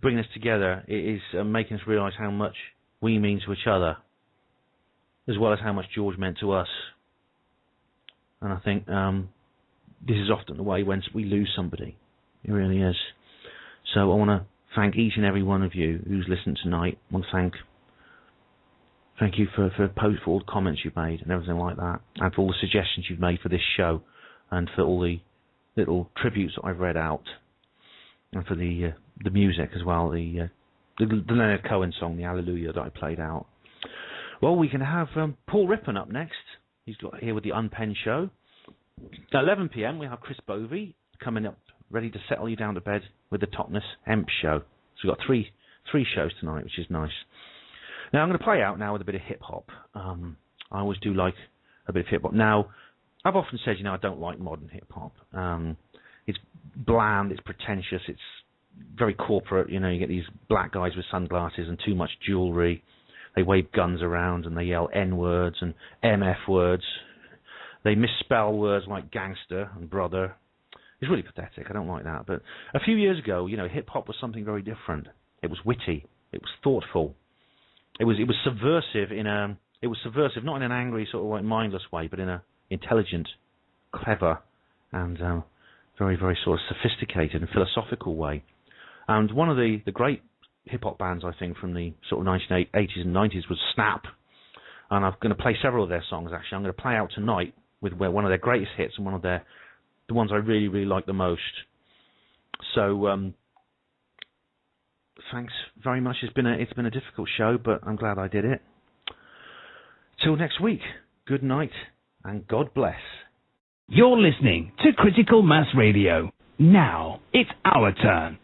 bringing us together. It is making us realise how much we mean to each other, as well as how much George meant to us. And I think this is often the way when we lose somebody. It really is. So I want to thank each and every one of you who's listened tonight. I want to thank you for all the comments you've made and everything like that, and for all the suggestions you've made for this show, and for all the little tributes that I've read out, and for the music as well, the Leonard Cohen song, the Hallelujah, that I played out. Well, we can have Paul Rippon up next. He's got here with the Unpenned Show. At 11 p.m. we have Chris Bovey coming up, ready to settle you down to bed with the Topness Hemp Show. So we've got three shows tonight, which is nice. Now I'm going to play out now with a bit of hip hop. I always do like a bit of hip hop. Now, I've often said, I don't like modern hip hop. It's bland, it's pretentious, it's very corporate. You get these black guys with sunglasses and too much jewellery. They wave guns around and they yell N-words and MF words. They misspell words like gangster and brother. It's really pathetic. I don't like that. But a few years ago, hip-hop was something very different. It was witty. It was thoughtful. It was subversive not in an angry sort of like mindless way, but in a intelligent, clever, and very, very sort of sophisticated and philosophical way. And one of the great hip-hop bands, I think, from the sort of 1980s and 90s was Snap. And I'm going to play several of their songs, actually. I'm going to play out tonight with one of their greatest hits and one of the ones I really, really like the most. So, thanks very much. It's been a difficult show, but I'm glad I did it. Till next week, good night and God bless. You're listening to Critical Mass Radio. Now it's our turn.